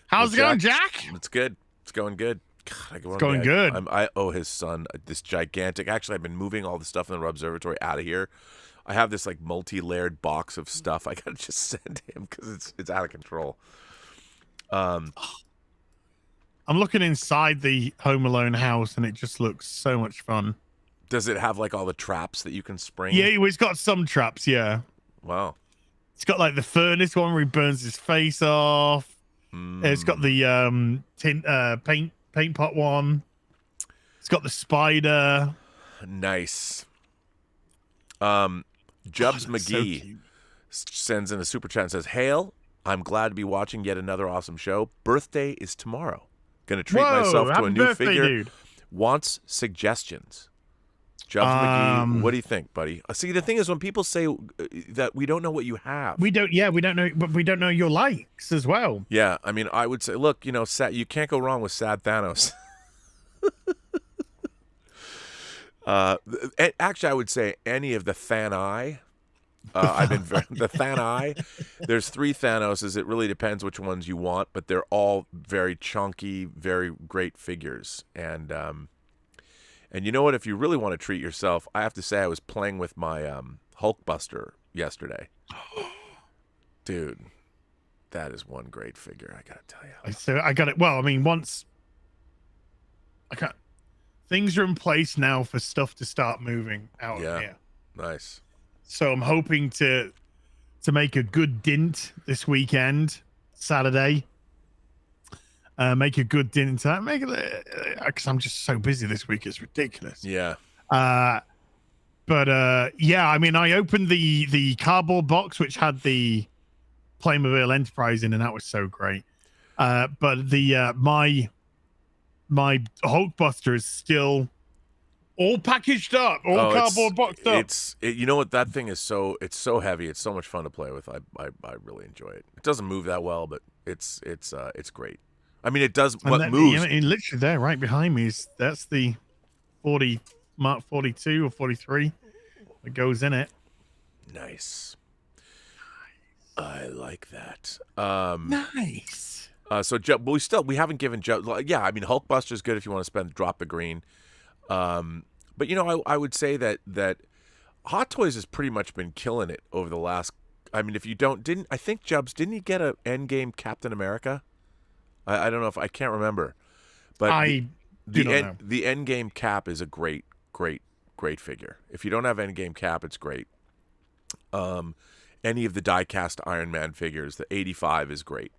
How's it going, Jack? It's good. It's going good. God, It's going good. I owe his son this gigantic. Actually, I've been moving all the stuff in the observatory out of here. I have this like multi-layered box of stuff. I gotta just send him because it's out of control. I'm looking inside the Home Alone house, and it just looks so much fun. Does it have like all the traps that you can spring? Yeah, it's got some traps. Yeah. Wow. It's got like the furnace one where he burns his face off. It's got the paint pot one. It's got the spider. Nice. Jubs McGee sends in a super chat and says, "Hail, I'm glad to be watching yet another awesome show. Birthday is tomorrow. Gonna treat myself to a new figure. Dude. Wants suggestions." Jubs McGee, what do you think, buddy? See, the thing is, when people say that we don't know what you have, we don't know, but we don't know your likes as well. Yeah, I mean, I would say, look, you know, you can't go wrong with sad Thanos. Actually, I would say any of the Thanai. The Thanai. There's 3 Thanoses. It really depends which ones you want, but they're all very chunky, very great figures. And you know what? If you really want to treat yourself, I have to say I was playing with my Hulkbuster yesterday. Dude, that is one great figure, I gotta tell you. So I got it. Well, I mean, once things are in place now for stuff to start moving out of here. Nice. So I'm hoping to make a good dint this weekend, Saturday. Make a good dinner tonight. Make it because I'm just so busy this week. It's ridiculous. Yeah. But yeah. I mean, I opened the cardboard box which had the Playmobil Enterprise in, and that was so great. But the my Hulkbuster is still all packaged up, all cardboard boxed up. You know what? That thing is so heavy. It's so much fun to play with. I really enjoy it. It doesn't move that well, but it's great. I mean, it does what moves. Literally there, right behind me, that's the 40 Mark 42 or 43 that goes in it. Nice. I like that. Nice. So we haven't given Joe. Yeah, I mean, Hulkbuster's good if you want to drop the green. But you know, I would say that Hot Toys has pretty much been killing it over the last. I mean, if you I think Jubs didn't he get a Endgame Captain America? I don't know if I can't remember, but the Endgame Cap is a great figure. If you don't have Endgame Cap, it's great. Any of the Diecast Iron Man figures, the 85 is great.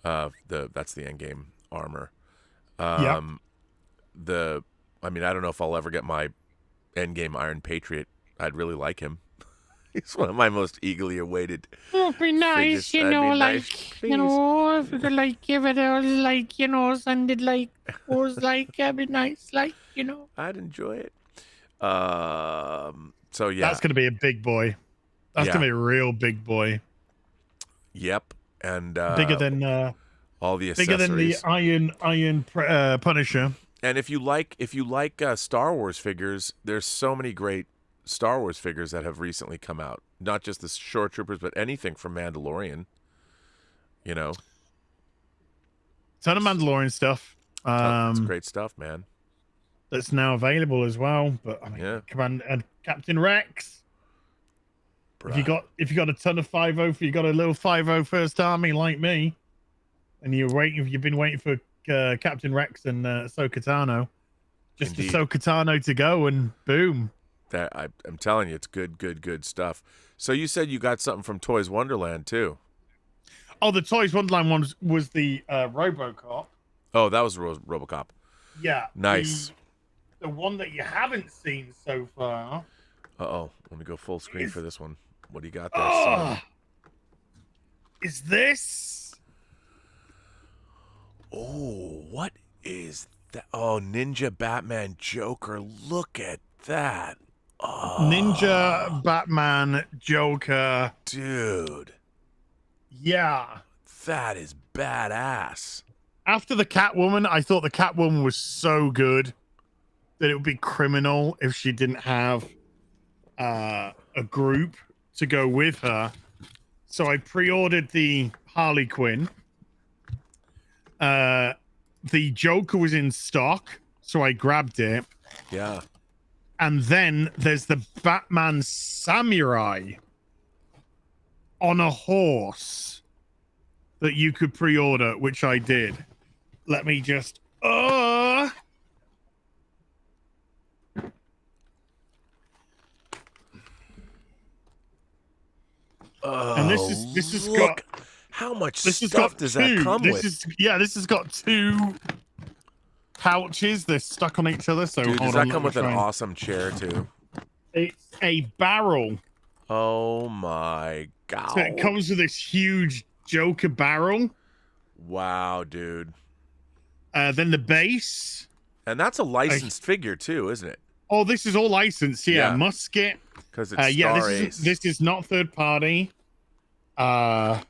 That's the Endgame armor. I mean, I don't know if I'll ever get my Endgame Iron Patriot. I'd really like him. He's one of my most eagerly awaited. Oh, it'd be nice, you know, like, you know, if we could, like, give it a, like, you know, send it, like, was like, it'd be nice, like, you know. I'd enjoy it. So, yeah. That's going to be a big boy. That's going to be a real big boy. Yep. And bigger than all the accessories. Bigger than the Iron Punisher. And if you like Star Wars figures, there's so many great Star Wars figures that have recently come out. Not just the Shore Troopers, but anything from Mandalorian. You know, ton of Mandalorian stuff. It's great stuff, man. That's now available as well. But I mean, Command and Captain Rex. Bruh. If you got a ton of 5.0, if you got a little 5.0 First Army like me, and you've been waiting for Captain Rex and Ahsoka Tano, just Ahsoka Tano to go, and boom. That I'm telling you, it's good stuff. So you said you got something from Toys Wonderland too. Oh, the Toys Wonderland one was the Robocop. Oh, that was Robocop. Yeah. Nice. The one that you haven't seen so far. Uh-oh. Let me go full screen for this one. What do you got there, son? Is this? Oh, what is that? Oh, Ninja Batman Joker. Look at that. Oh. Ninja Batman Joker. Dude. Yeah. That is badass. After the Catwoman, I thought the Catwoman was so good. that it would be criminal if she didn't have a group to go with her. So I pre-ordered the Harley Quinn. The Joker was in stock, so I grabbed it. Yeah. And then there's the Batman Samurai on a horse that you could pre-order, which I did. Let me just and this has got how much this has stuff got does two. that come with? This has got two pouches. They're stuck on each other. So Dude, hold does on, that come with an try and- awesome chair too? It's a barrel. Oh my god! So it comes with this huge Joker barrel. Wow, dude. Then the base. And that's a licensed figure too, isn't it? Oh, this is all licensed. Yeah. Musket. Because it's Star Ace. This is not third party. Damn,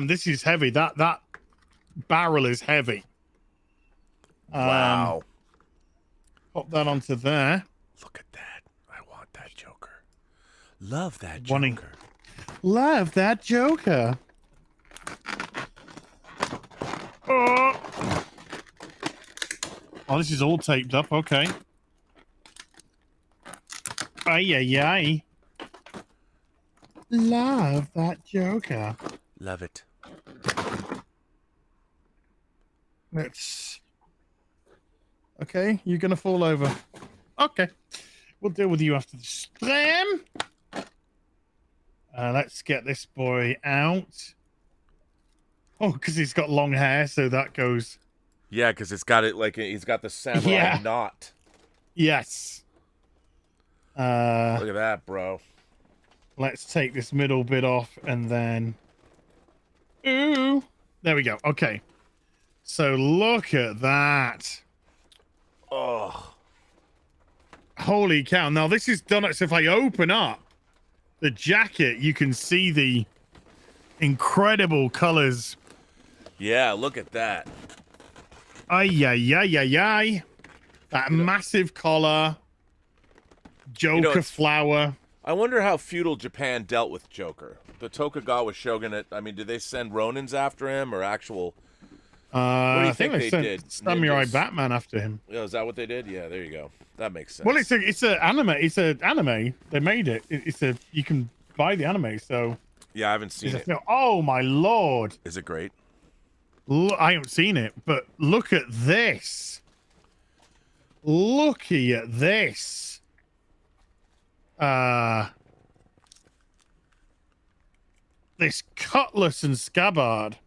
this is heavy. That barrel is heavy. Wow. Pop that onto there. Look at that. I want that Joker. Love that Wanting- Joker. Love that Joker. Oh, this is all taped up. Okay. Ay. Love that Joker. Love it. Let's. Okay, you're gonna fall over. Okay, we'll deal with you after the stream. Let's get this boy out. Oh, because he's got long hair, so that goes. Yeah, because it's got it like he's got the samurai knot. Yes. Look at that, bro. Let's take this middle bit off and then. Ooh. There we go. Okay. So look at that. Oh. Holy cow. Now this is done. So if I open up the jacket, you can see the incredible colors. Yeah, look at that. Ay. That massive collar. Joker flower. I wonder how feudal Japan dealt with Joker. The Tokugawa shogunate, I mean, did they send Ronins after him or actual... what do you think they sent did? Samurai Ninjas? Batman after him. Oh, is that what they did? Yeah, there you go. That makes sense. Well, it's an anime. It's an anime. They made it. You can buy the anime. So Yeah, I haven't seen it. Oh my lord! Is it great? I haven't seen it, but look at this. Looky at this. This cutlass and scabbard.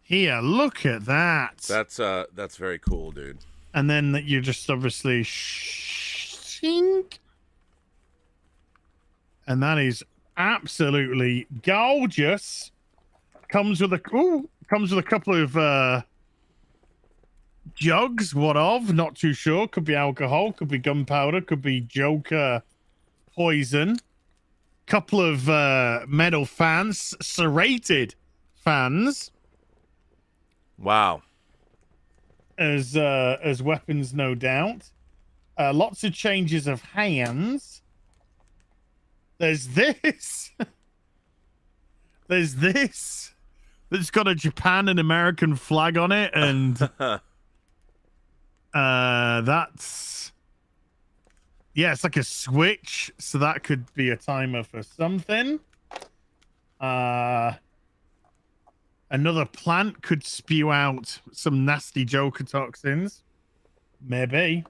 Here, look at that. That's very cool, dude. And then you just obviously shink. And that is absolutely gorgeous. Comes with a couple of jugs. What of? Not too sure. Could be alcohol. Could be gunpowder. Could be Joker poison. Couple of metal fans, serrated fans. Wow. As weapons, no doubt. Lots of changes of hands. There's this. There's this. That's got a Japan and American flag on it, and that's it's like a switch, so that could be a timer for something. Another plant could spew out some nasty Joker toxins. Maybe.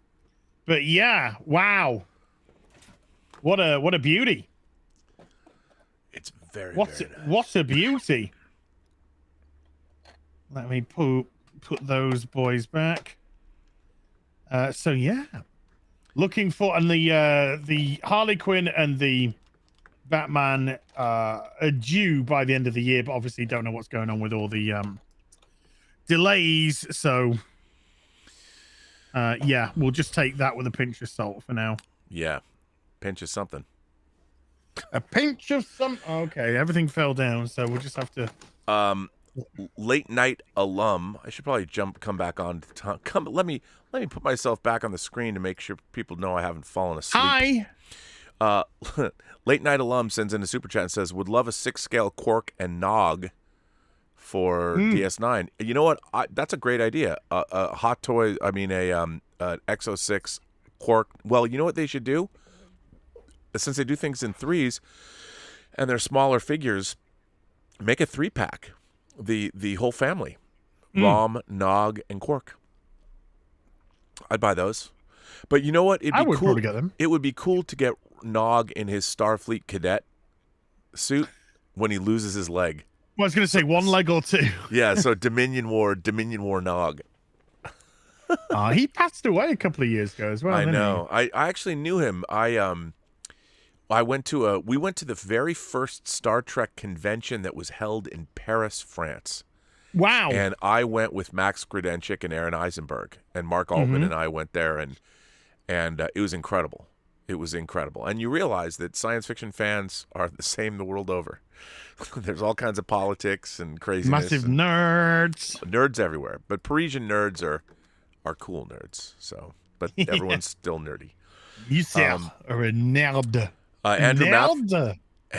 But yeah, wow. What a beauty. It's very What a beauty. Let me put those boys back. So yeah. Looking for, and the Harley Quinn and the Batman are due by the end of the year, but obviously don't know what's going on with all the delays. So we'll just take that with a pinch of salt for now. Yeah, pinch of something. A pinch of some. Okay, everything fell down, so we'll just have to. late night alum. I should probably come back on. Let me put myself back on the screen to make sure people know I haven't fallen asleep. Hi. Late night alum sends in a super chat and says, "Would love a 6-scale Quark and Nog for DS9." You know what? That's a great idea. A hot toy. I mean, an Exo 6 Quark. Well, you know what they should do? Since they do things in threes, and they're smaller figures, make a 3-pack. The whole family, Rom, Nog, and Quark. I'd buy those. But you know what? I would probably get them. It would be cool to get Nog in his Starfleet cadet suit when he loses his leg. Well, I was going to say 1 leg or 2. Yeah, so Dominion War Nog. He passed away a couple of years ago as well. I know. I actually knew him. We went to the very first Star Trek convention that was held in Paris, France. Wow. And I went with Max Grudenchik and Aaron Eisenberg, and Mark Altman and I went there, and it was incredible. It was incredible. And you realize that science fiction fans are the same the world over. There's all kinds of politics and craziness. Massive nerds. Nerds everywhere. But Parisian nerds are cool nerds. So, but everyone's still nerdy. You are a nerd.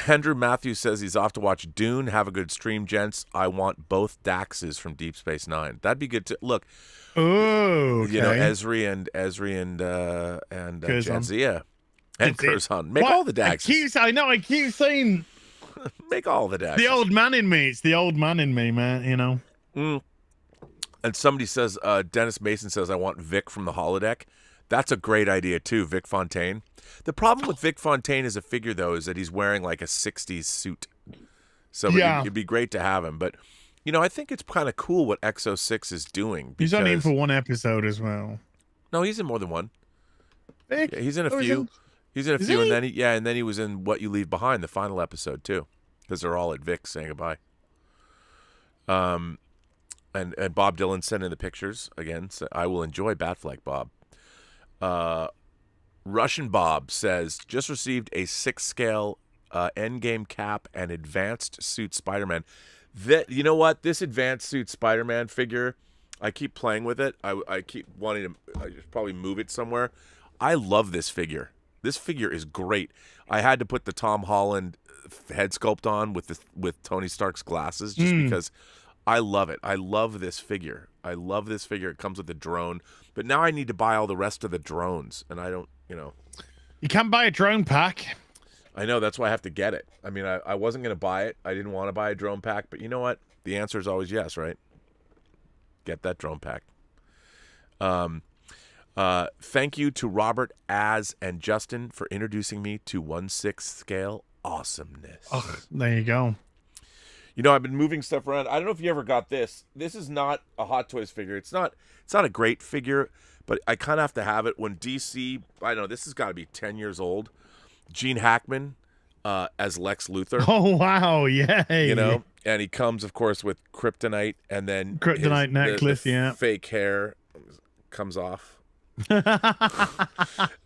Andrew Matthews says he's off to watch Dune. Have a good stream, gents. I want both Daxes from Deep Space Nine. That'd be good to look. Oh, okay. You know, Ezri and Jadzia and Curzon. Make all the Daxes. I keep saying. Make all the Daxes. The old man in me. It's the old man in me, man. You know. And somebody says, Dennis Mason says, I want Vic from the holodeck. That's a great idea too, Vic Fontaine. The problem with Vic Fontaine as a figure, though, is that he's wearing like a 60s suit. So it'd be great to have him. But, you know, I think it's kind of cool what Exo 6 is doing. He's only in for 1 episode as well. No, he's in more than one. Vic? Yeah, he's in a few. He's in a few, and then he was in What You Leave Behind, the final episode, too. Because they're all at Vic saying goodbye. And Bob Dylan sent in the pictures again. So I will enjoy Batfleck Bob. Russian Bob says, just received a 6-scale Endgame cap and advanced suit Spider-Man. You know what? This advanced suit Spider-Man figure, I keep playing with it. I keep wanting to I just probably move it somewhere. I love this figure. This figure is great. I had to put the Tom Holland head sculpt on with Tony Stark's glasses just because I love it. I love this figure. It comes with a drone. But now I need to buy all the rest of the drones, and I don't, you know. You can't buy a drone pack. I know, that's why I have to get it. I mean, I wasn't going to buy it. I didn't want to buy a drone pack, but you know what? The answer is always yes, right? Get that drone pack. Thank you to Robert, Az, and Justin for introducing me to 1/6 scale awesomeness. Oh, there you go. You know, I've been moving stuff around. I don't know if you ever got this. This is not a Hot Toys figure. It's not a great figure, but I kind of have to have it. When DC, I don't know, this has got to be 10 years old. Gene Hackman as Lex Luthor. Oh, wow. Yay. You know, and he comes, of course, with kryptonite, and then kryptonite necklace, the fake hair comes off.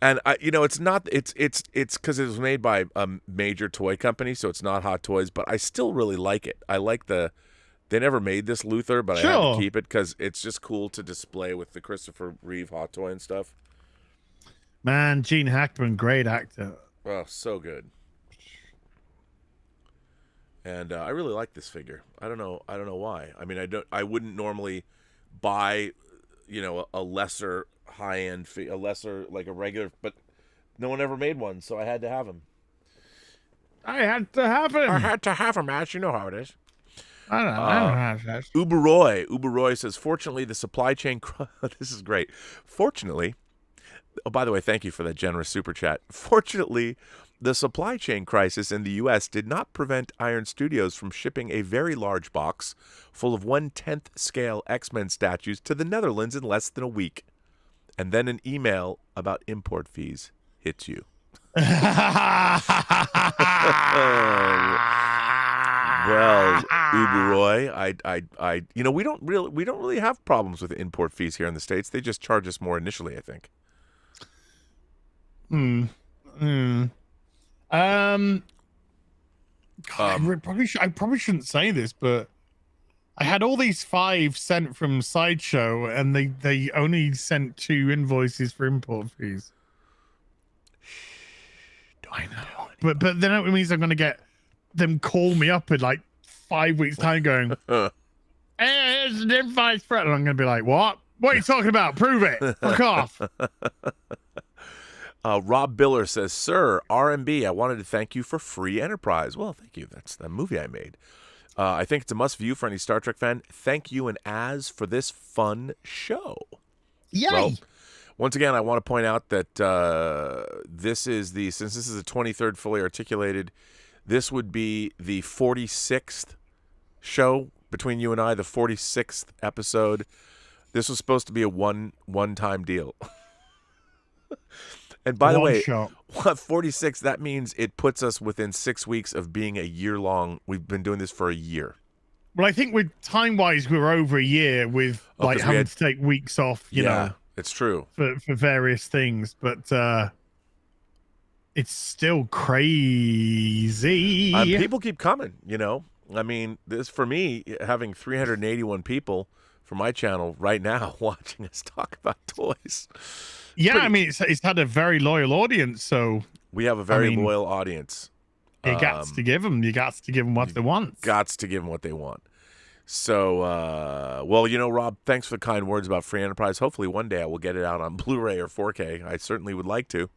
And it's because it was made by a major toy company, so it's not Hot Toys, but I still really like it. I like they never made this Luthor, but I had to keep it because it's just cool to display with the Christopher Reeve Hot Toy and stuff. Man, Gene Hackman, great actor. Oh, so good. And I really like this figure. I don't know why. I mean, I wouldn't normally buy, a lesser high-end a lesser, like a regular, but no one ever made one, so I had to have him. I had to have him, Ash. You know how it is. I don't know. Uberoy says, fortunately, the supply chain... This is great. Fortunately... Oh, by the way, thank you for that generous super chat. Fortunately, the supply chain crisis in the U.S. did not prevent Iron Studios from shipping a very large box full of 1/10 scale X-Men statues to the Netherlands in less than a week. And then an email about import fees hits you. Well, Uberoy, we don't really have problems with import fees here in the States. They just charge us more initially, I think. I probably shouldn't say this, but I had all these 5 sent from Sideshow, and they only sent 2 invoices for import fees. I know, but then it means I'm gonna get them call me up in like 5 weeks time, going, "Hey, here's an invoice for it," and I'm gonna be like, "What? What are you talking about? Prove it! Fuck off!" Rob Biller says, "Sir, RMB, I wanted to thank you for Free Enterprise." Well, thank you. That's the movie I made. I think it's a must-view for any Star Trek fan. Thank you and Az for this fun show. Yay! Well, once again, I want to point out that since this is the 23rd fully articulated, this would be the 46th show between you and I, the 46th episode. This was supposed to be a one-time deal. And by the way, 46, that means it puts us within 6 weeks of being a year long. We've been doing this for a year. Well, I think with time-wise, we're over a year with having to take weeks off, you know. It's true. For various things, but it's still crazy. People keep coming, you know. I mean, this for me, having 381 people for my channel right now watching us talk about toys. Yeah, I mean, it's had a very loyal audience, so we have a very loyal audience. You got to give them. You got to give them what they want. Gots to give them what they want. So, well, you know, Rob, thanks for the kind words about Free Enterprise. Hopefully one day I will get it out on Blu-ray or 4K. I certainly would like to.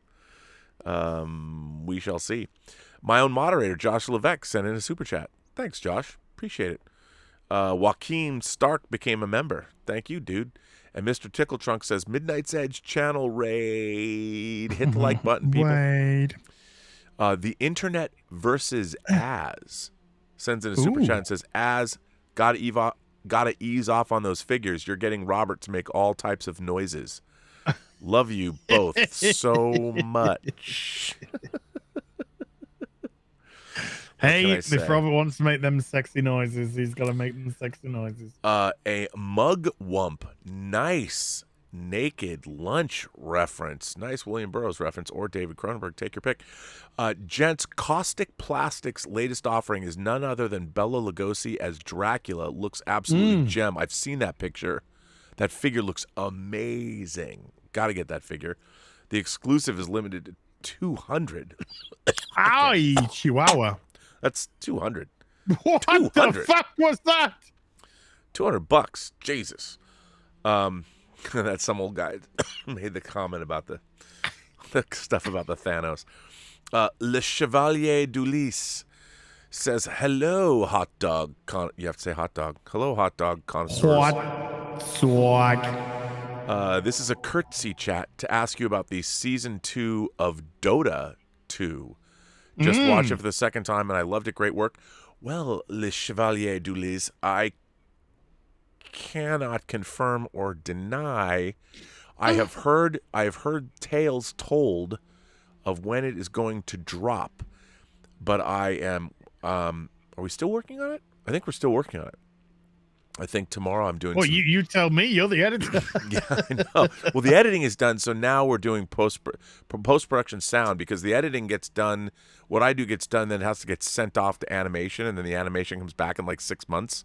We shall see. My own moderator, Josh Levesque, sent in a super chat. Thanks, Josh. Appreciate it. Joaquin Stark became a member. Thank you, dude. And Mr. Tickletrunk says, Midnight's Edge channel raid. Hit the like button, people. The Internet versus Az sends in a super chat and says, Az, gotta ease off on those figures. You're getting Robert to make all types of noises. Love you both so much. Hey, if Robert wants to make them sexy noises, he's got to make them sexy noises. A mug wump. Nice naked lunch reference. Nice William Burroughs reference or David Cronenberg. Take your pick. Gents, Caustic Plastics' latest offering is none other than Bela Lugosi as Dracula. Looks absolutely gem. I've seen that picture. That figure looks amazing. Got to get that figure. The exclusive is limited to 200. Ow, Chihuahua. That's 200. What 200? The fuck was that? $200. Jesus. That's some old guy made the comment about the stuff about the Thanos. Le Chevalier d'Ulysse says, hello, hot dog. You have to say hot dog. Hello, hot dog connoisseurs. Swag. This is a courtesy chat to ask you about the season 2 of Dota 2. Just watched it for the second time, and I loved it. Great work. Well, Le Chevalier d'Ulysse, I cannot confirm or deny. I have heard tales told of when it is going to drop, but I am. Are we still working on it? I think we're still working on it. I think tomorrow I'm doing. Well, you tell me. You're the editor. Yeah, I know. Well, the editing is done, so now we're doing post-production sound because the editing gets done. What I do gets done, then it has to get sent off to animation, and then the animation comes back in like 6 months.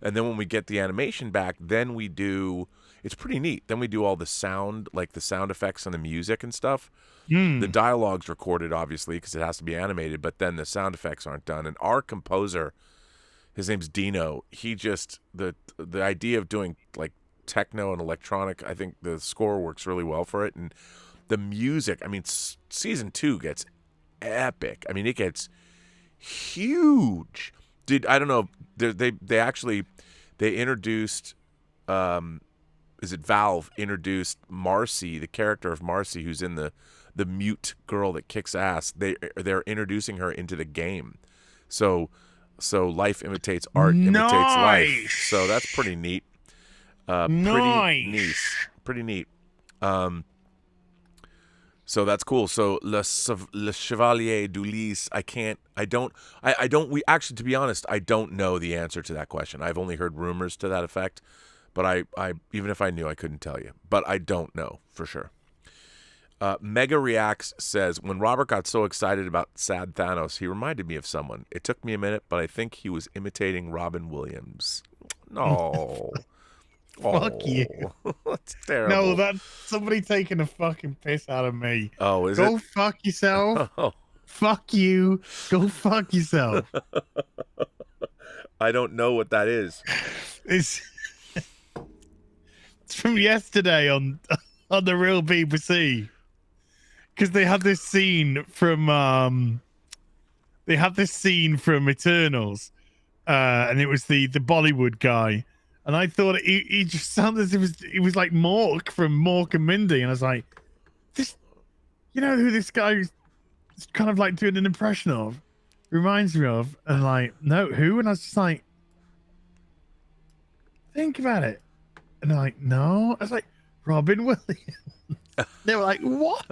And then when we get the animation back, then we do. It's pretty neat. Then we do all the sound, like the sound effects and the music and stuff. The dialogue's recorded, obviously, because it has to be animated, but then the sound effects aren't done. And our composer, his name's Dino. He just the idea of doing like techno and electronic. I think the score works really well for it, and the music. I mean, season 2 gets epic. I mean, it gets huge. Dude, I don't know. They actually introduced. Is it Valve introduced Marcy, the character of Marcy, who's in the mute girl that kicks ass. They're introducing her into the game. So life imitates art, imitates life. So that's pretty neat. Pretty neat. So that's cool. So Le Chevalier d'Ulysse, to be honest, I don't know the answer to that question. I've only heard rumors to that effect, but I even if I knew, I couldn't tell you. But I don't know for sure. Mega Reacts says, when Robert got so excited about sad Thanos, he reminded me of someone. It took me a minute, but I think he was imitating Robin Williams. No. Fuck you. That's terrible. No, that's somebody taking a fucking piss out of me. Oh, is Go it? fuck yourself. Oh, Fuck you. Go fuck yourself. I don't know what that is. It's from yesterday on the real BBC, because they had this scene from Eternals, and it was the Bollywood guy, and I thought he just sounded as if he was like Mork from Mork and Mindy, and I was like, this, you know who this guy is kind of like doing an impression of, reminds me of, and like, no, who? And I was just like, think about it. And they're like, no. I was like, Robin Williams. They were like, what?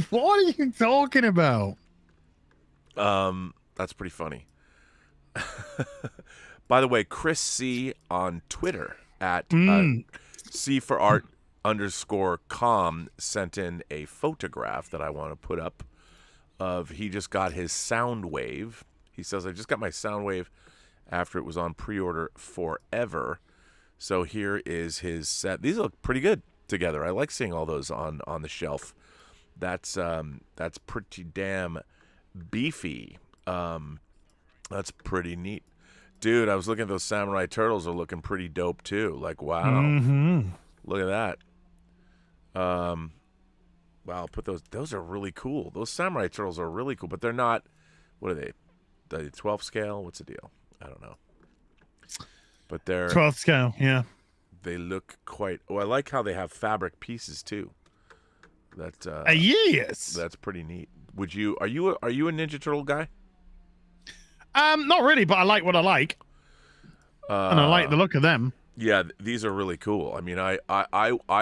What are you talking about? That's pretty funny. By the way, Chris C on Twitter at C for Art _com sent in a photograph that I want to put up of he just got his Soundwave. He says, I just got my Soundwave after it was on pre-order forever. So here is his set. These look pretty good together. I like seeing all those on the shelf. That's pretty damn beefy. That's pretty neat. Dude, I was looking at those Samurai Turtles are looking pretty dope too. Like, wow. Mm-hmm. Look at that. Wow, put those are really cool. Those Samurai Turtles are really cool, but they're not, what are they? The 12 scale? What's the deal? I don't know. But they're 12th scale, yeah. They look quite. Oh, I like how they have fabric pieces too. That yes. That's pretty neat. Would you? Are you a Ninja Turtle guy? Not really, but I like what I like, and I like the look of them. Yeah, these are really cool. I mean, I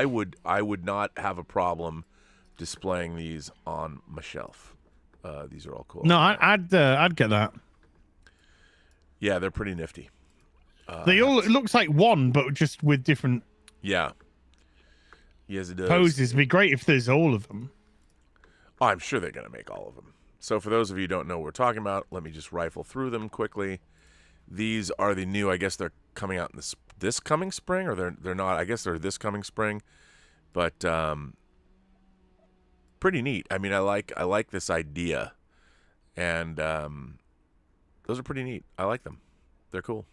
would not have a problem displaying these on my shelf. These are all cool. No, I'd get that. Yeah, they're pretty nifty. They all, it looks like one, but just with different Yeah. Yes, it does. poses. It'd be great if there's all of them. Oh, I'm sure they're going to make all of them. So for those of you who don't know what we're talking about, let me just rifle through them quickly. These are the new, I guess they're coming out in this coming spring, or they're not. I guess they're this coming spring. But pretty neat. I mean, I like this idea. And those are pretty neat. I like them. They're cool.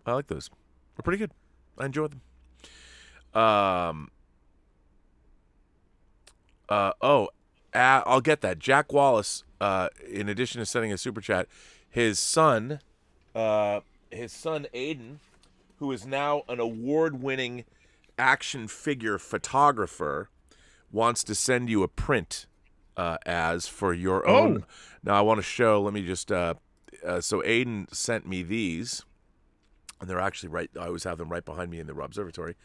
I like those. They're pretty good. I enjoy them. I'll get that. Jack Wallace, in addition to sending a super chat, his son Aiden, who is now an award-winning action figure photographer, wants to send you a print as for your own. Now I want to show. Let me just. So Aiden sent me these, and they're actually right. I always have them right behind me in the observatory.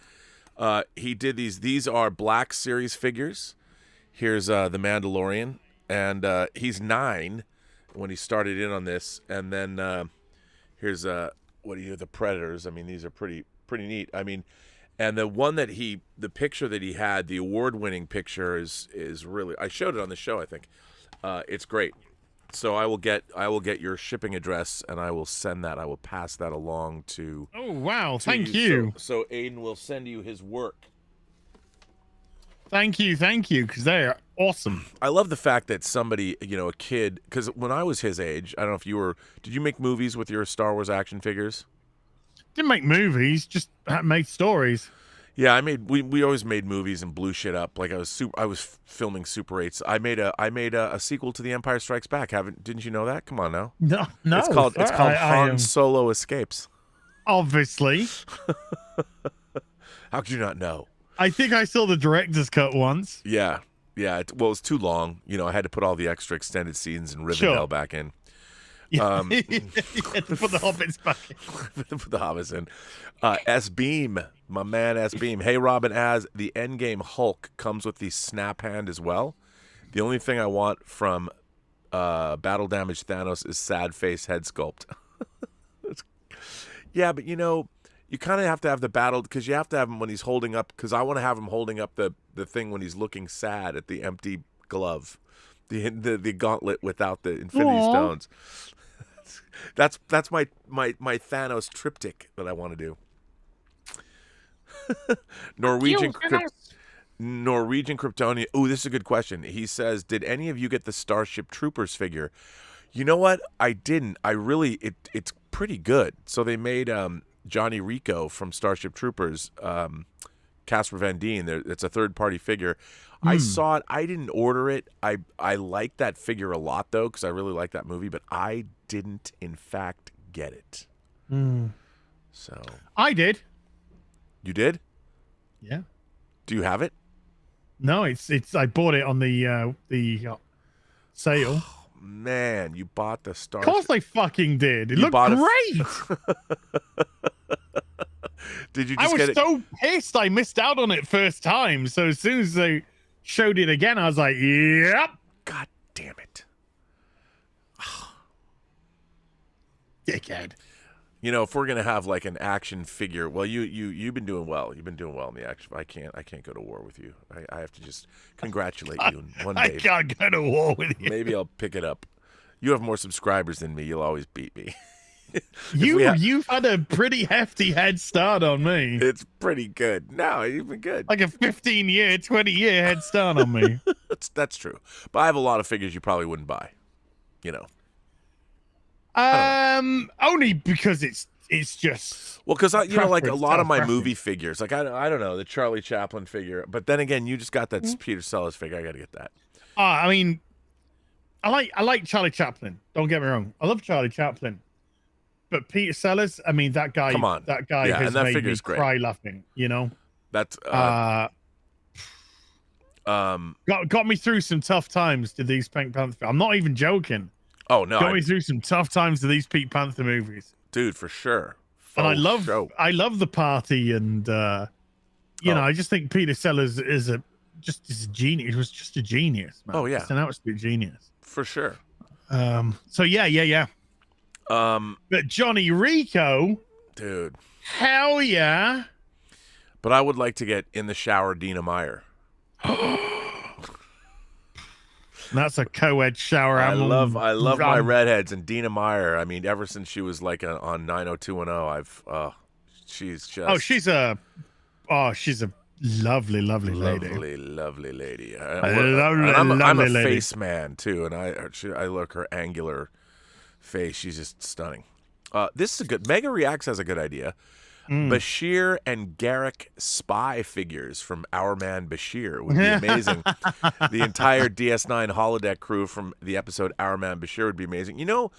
He did these. These are Black Series figures. Here's the Mandalorian, and he's 9 when he started in on this. And then here's the Predators. I mean, these are pretty neat. I mean, and the one that the picture that he had, the award-winning picture is really. I showed it on the show, I think. It's great. So I will get your shipping address, and I will send that. I will pass that along to. Oh wow! Thank you. So Aiden will send you his work. Thank you, because they are awesome. I love the fact that somebody, a kid, because when I was his age, I don't know if you were. Did you make movies with your Star Wars action figures? Didn't make movies, just made stories. Yeah, we always made movies and blew shit up. Like I was filming Super 8s. I made a sequel to The Empire Strikes Back. Didn't you know that? Come on now. No. It's called Han Solo Escapes. Obviously. How could you not know? I think I saw the director's cut once. Yeah. It was too long. I had to put all the extra extended scenes and Rivendell back in. Yeah. You had to put the hobbits back in. Put the hobbits in. S-Beam, my man S-Beam. Hey, Robin, as the Endgame Hulk comes with the snap hand as well. The only thing I want from Battle Damage Thanos is sad face head sculpt. Yeah, but you kind of have to have the battle, because you have to have him when he's holding up, because I want to have him holding up the thing when he's looking sad at the empty glove, the gauntlet without the Infinity Stones. That's my Thanos triptych that I want to do. Norwegian Kryptonian. Ooh, this is a good question. He says, "Did any of you get the Starship Troopers figure?" You know what? I didn't. It's pretty good. So they made Johnny Rico from Starship Troopers, Casper Van Dien. It's a third-party figure. I saw it. I didn't order it. I like that figure a lot, though, because I really like that movie, but I didn't, in fact, get it. So I did. You did? Yeah. Do you have it? No, it's. I bought it on the sale. Oh, man, you bought the Starship. Of course I fucking did. It You looked bought great. Did you I just was get it? so pissed I missed out on it first time. So as soon as they showed it again, I was like, yep. God damn it. Dickhead. You know, if we're gonna have like an action figure, well, you've been doing well. You've been doing well in the action. I can't go to war with you. I have to just congratulate you one day. I can't go to war with you. Maybe I'll pick it up. You have more subscribers than me. You'll always beat me. You've had a pretty hefty head start on me. It's pretty good. No, you've been good. Like a 15-year, 20-year head start on me. That's true. But I have a lot of figures you probably wouldn't buy. You know. Only because it's just Well, because like a lot of my preference. movie figures, like I don't know, the Charlie Chaplin figure. But then again, you just got that Peter Sellers figure. I got to get that. I mean, I like Charlie Chaplin. Don't get me wrong. I love Charlie Chaplin. But Peter Sellers, I mean, that guy. Come on. That guy Yeah, has and that made me figure's great. cry laughing. You know. That's Got me through some tough times to these Pink Panther. I'm not even joking. Oh no, Got me through some tough times to these Pink Panther movies. dude, for sure. And I Faux show. love the party, and you know, I just think Peter Sellers is a genius. He was just a genius, man. Oh, yeah. Just an absolute genius. For sure. So yeah. But Johnny Rico, Dude. hell yeah. But I would like to get In the Shower Dina Meyer. That's a co-ed shower. I love my redheads, and Dina Meyer. I mean, ever since she was like on 90210, she's just she's a lovely lady. lovely lady. Lovely I'm a lady. face man too, and I look her angular face. She's just stunning. This is a good. Mega Reacts has a good idea. Bashir and Garrick spy figures from Our Man Bashir would be amazing. The entire DS9 holodeck crew from the episode Our Man Bashir would be amazing. You know,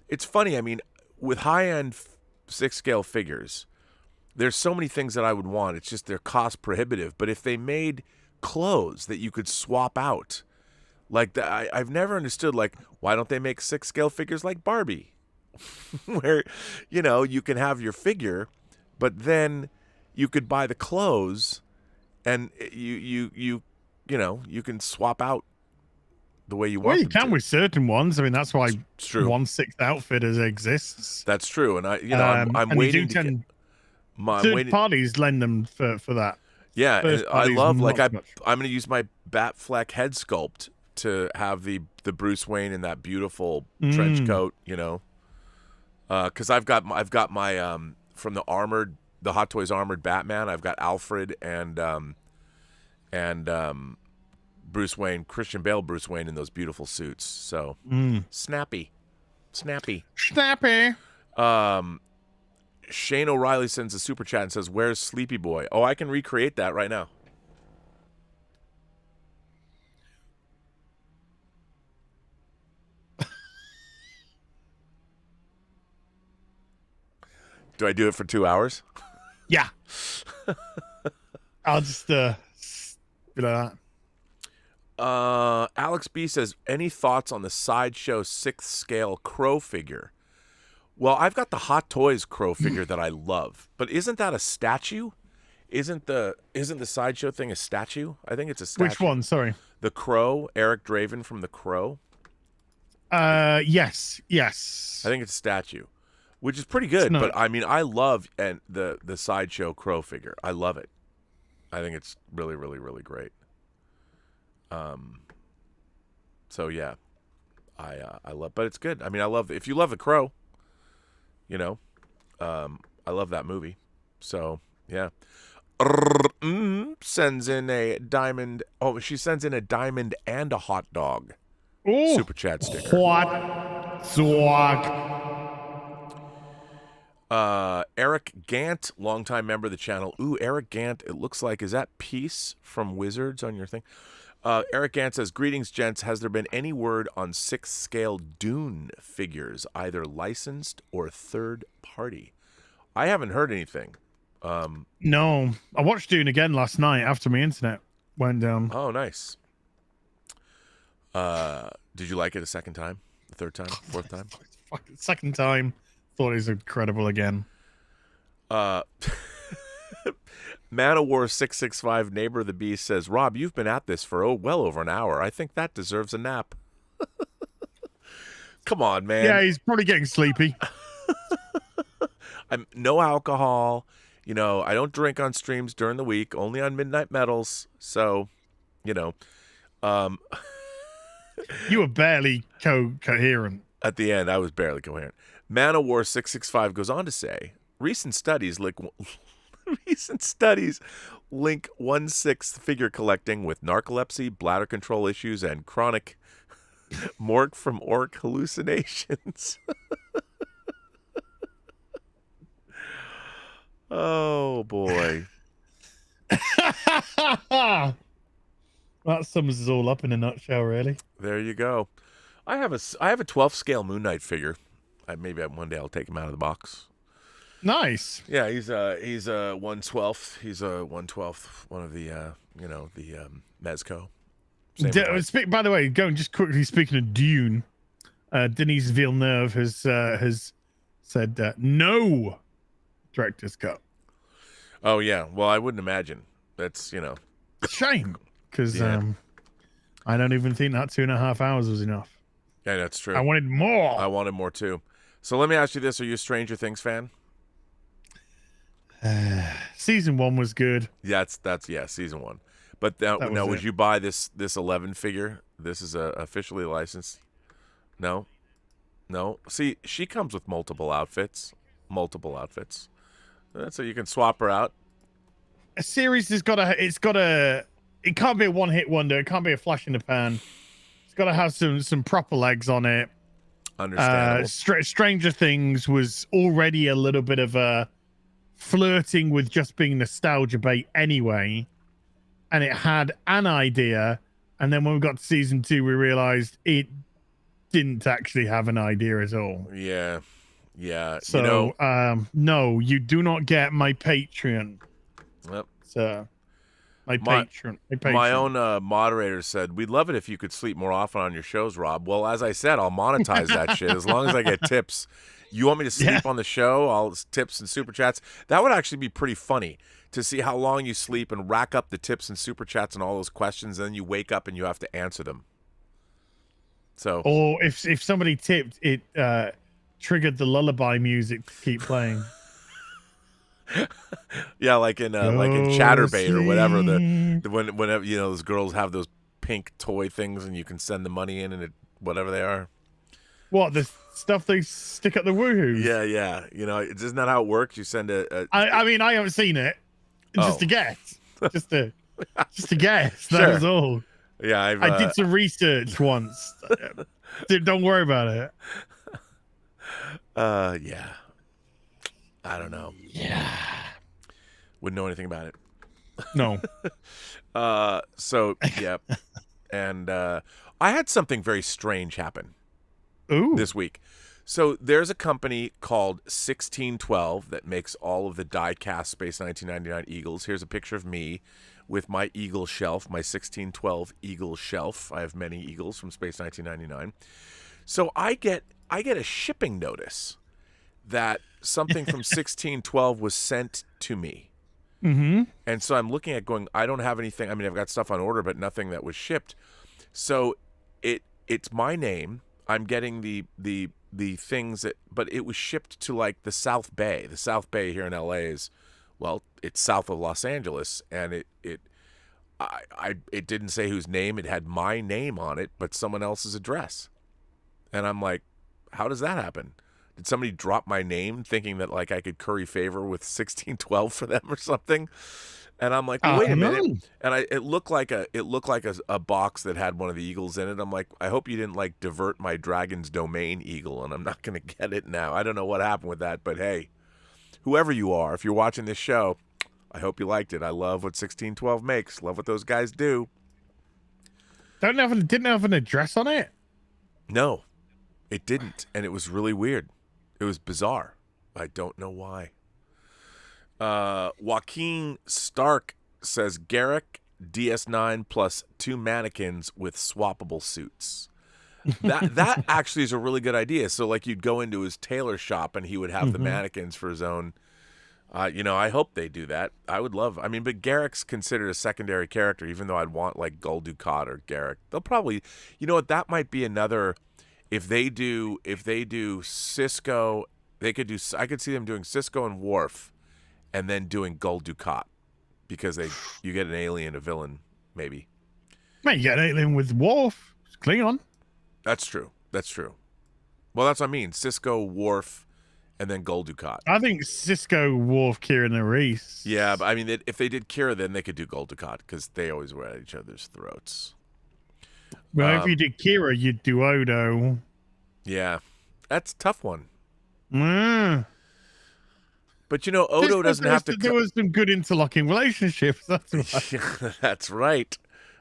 it's funny. I mean, with high-end 6-scale figures, there's so many things that I would want. It's just they're cost prohibitive. But if they made clothes that you could swap out, like I've never understood, like, why don't they make 6-scale figures like Barbie, where, you know, you can have your figure, but then you could buy the clothes, and you can swap out the way you want. Well, you them can to. with certain ones. I mean, that's why It's true. 1/6 outfit exists. That's true, and I'm and waiting you to do get. tend- I'm third waiting. parties lend them for that. Yeah, First and I party's love, not like, so much. I'm going to use my Batfleck head sculpt to have the Bruce Wayne in that beautiful trench coat, you know, because I've got my from the Hot Toys armored Batman. I've got Alfred and Bruce Wayne, Christian Bale Bruce Wayne in those beautiful suits. So snappy. Snappy. Shane O'Reilly sends a super chat and says, "Where's Sleepy Boy?" Oh, I can recreate that right now. Do I do it for 2 hours? Yeah. I'll just be like that. Alex B says, "Any thoughts on the Sideshow 6th scale Crow figure?" Well, I've got the Hot Toys Crow figure that I love, but isn't that a statue? Isn't the Sideshow thing a statue? I think it's a statue. Which one? Sorry. The Crow, Eric Draven from The Crow. Yes. I think it's a statue, which is pretty good. But I mean, I love the Sideshow Crow figure. I love it. I think it's really, really, really great. So yeah, I love, but it's good. I mean, if you love the Crow, You know, I love that movie. So yeah. Sends in a diamond. Oh, she sends in a diamond and a hot dog. Oh, Super chat sticker. hot dog. Eric Gant, longtime member of the channel. Ooh, Eric Gant, it looks like, is that Peace from Wizards on your thing? Eric Gant says, greetings, gents. Has there been any word on 6th scale Dune figures, either licensed or third party? I haven't heard anything. No, I watched Dune again last night after my internet went down. Oh, nice. Did you like it a second time? The third time? Fourth time? Fucking second time. Thought it was incredible again. Man of War 665, Neighbor of the Beast, says, Rob, you've been at this for well over an hour. I think that deserves a nap. Come on, man. Yeah, he's probably getting sleepy. I'm no alcohol. You know, I don't drink on streams during the week, only on Midnight Metals. So, you know, You were barely coherent. at the end, I was barely coherent. Man of War 665 goes on to say, recent studies link 1/6 figure collecting with narcolepsy, bladder control issues, and chronic morgue from orc hallucinations. Oh boy. That sums us all up in a nutshell, really. There you go. I have a 12th scale Moon Knight figure. Maybe one day I'll take him out of the box. Nice. Yeah, he's a 1/12th. He's a 1/12th. One of the Mezco. By the way, going just quickly, speaking of Dune, Denis Villeneuve has said no director's cut. Oh yeah. Well, I wouldn't imagine. That's Shame, because Yeah. I don't even think that 2.5 hours was enough. Yeah, that's true. I wanted more. I wanted more too. So let me ask you this: are you a Stranger Things fan? Season 1 was good. Yeah, that's season 1. But now, would you buy this 11 figure? This is officially licensed. No. See, she comes with multiple outfits. So you can swap her out. A series has got it can't be a one-hit wonder. It can't be a flash in the pan. It's got to have some proper legs on it. Understandable. Stranger Things was already a little bit of a flirting with just being nostalgia bait anyway, and it had an idea, and then when we got to season 2 we realized it didn't actually have an idea at all. Yeah. So no, you do not get my Patreon. Yep. So my Patreon. My own moderator said, we'd love it if you could sleep more often on your shows, Rob. Well, as I said, I'll monetize that shit as long as I get tips. You want me to sleep on the show? All tips and super chats. That would actually be pretty funny to see how long you sleep and rack up the tips and super chats and all those questions, and then you wake up and you have to answer them. So, or if somebody tipped, it triggered the lullaby music to keep playing. yeah, like in Chatterbait or whatever. Whenever those girls have those pink toy things and you can send the money in and whatever they are. What, the stuff they stick at the woohoos? Yeah. Isn't that how it works? You send I mean, I haven't seen it. Just to guess. just to guess. That Sure. was all. Yeah, I did some research once. Don't worry about it. Yeah. I don't know. Yeah. Wouldn't know anything about it. No. So, yeah. And I had something very strange happen this week. So there's a company called 1612 that makes all of the die-cast Space 1999 Eagles. Here's a picture of me with my Eagle shelf, my 1612 Eagle shelf. I have many Eagles from Space 1999. So I get a shipping notice that something from 1612 was sent to me. Mm-hmm. And so I'm looking at going, I don't have anything. I mean, I've got stuff on order, but nothing that was shipped. So it's my name. I'm getting the things but it was shipped to like the South Bay. The South Bay here in LA is, well, it's south of Los Angeles, and it didn't say whose name. It had my name on it, but someone else's address. And I'm like, how does that happen? Did somebody drop my name thinking that like I could curry favor with 1612 for them or something? And I'm like, well, wait a minute. And it looked like a box that had one of the eagles in it. I'm like, I hope you didn't like divert my Dragon's Domain eagle, and I'm not going to get it now. I don't know what happened with that, but hey, whoever you are, if you're watching this show, I hope you liked it. I love what 1612 makes. Love what those guys do. Didn't have an address on it? No, it didn't, and it was really weird. It was bizarre. I don't know why. Joaquin Stark says Garrick DS9 plus 2 mannequins with swappable suits. That actually is a really good idea. So like you'd go into his tailor shop and he would have the mannequins for his own. I hope they do that. I would love. I mean, but Garrick's considered a secondary character, even though I'd want like Gul Dukat or Garrick. They'll probably, you know what? That might be another. If they do Cisco, they could do. I could see them doing Cisco and Worf. And then doing Gul Dukat, because you get an alien, a villain, maybe. Man, you get an alien with Worf, Klingon. That's true. Well, that's what I mean. Cisco, Worf, and then Gul Dukat. I think Cisco, Worf, Kira, and Reese. Yeah, but I mean, if they did Kira, then they could do Gul Dukat, because they always were at each other's throats. Well, if you did Kira, you'd do Odo. Yeah, that's a tough one. But Odo doesn't have to. There was some good interlocking relationships. That's right. That's right.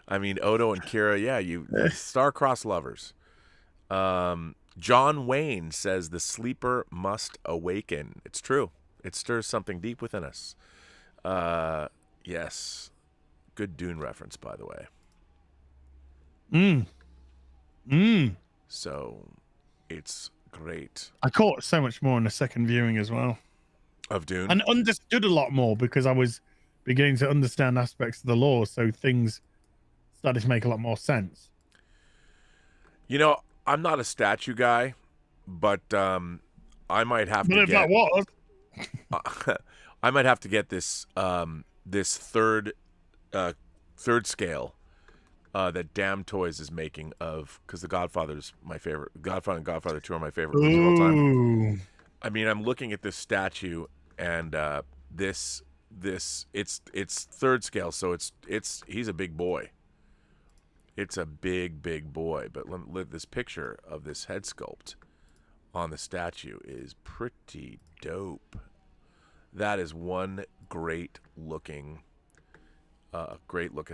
I mean, Odo and Kira. Yeah, star-crossed lovers. John Wayne says the sleeper must awaken. It's true. It stirs something deep within us. Yes. Good Dune reference, by the way. So, it's great. I caught so much more in the second viewing as well. Of Dune? And understood a lot more because I was beginning to understand aspects of the lore, so things started to make a lot more sense. I'm not a statue guy, but I might have to that was. I might have to get this this third scale that Damn Toys is making of, because the Godfather's my favorite. Godfather and Godfather 2 are my favorite movies of all time. I mean, I'm looking at this statue, and it's third scale, so he's a big boy. It's a big boy. But this picture of this head sculpt on the statue is pretty dope. That is one great looking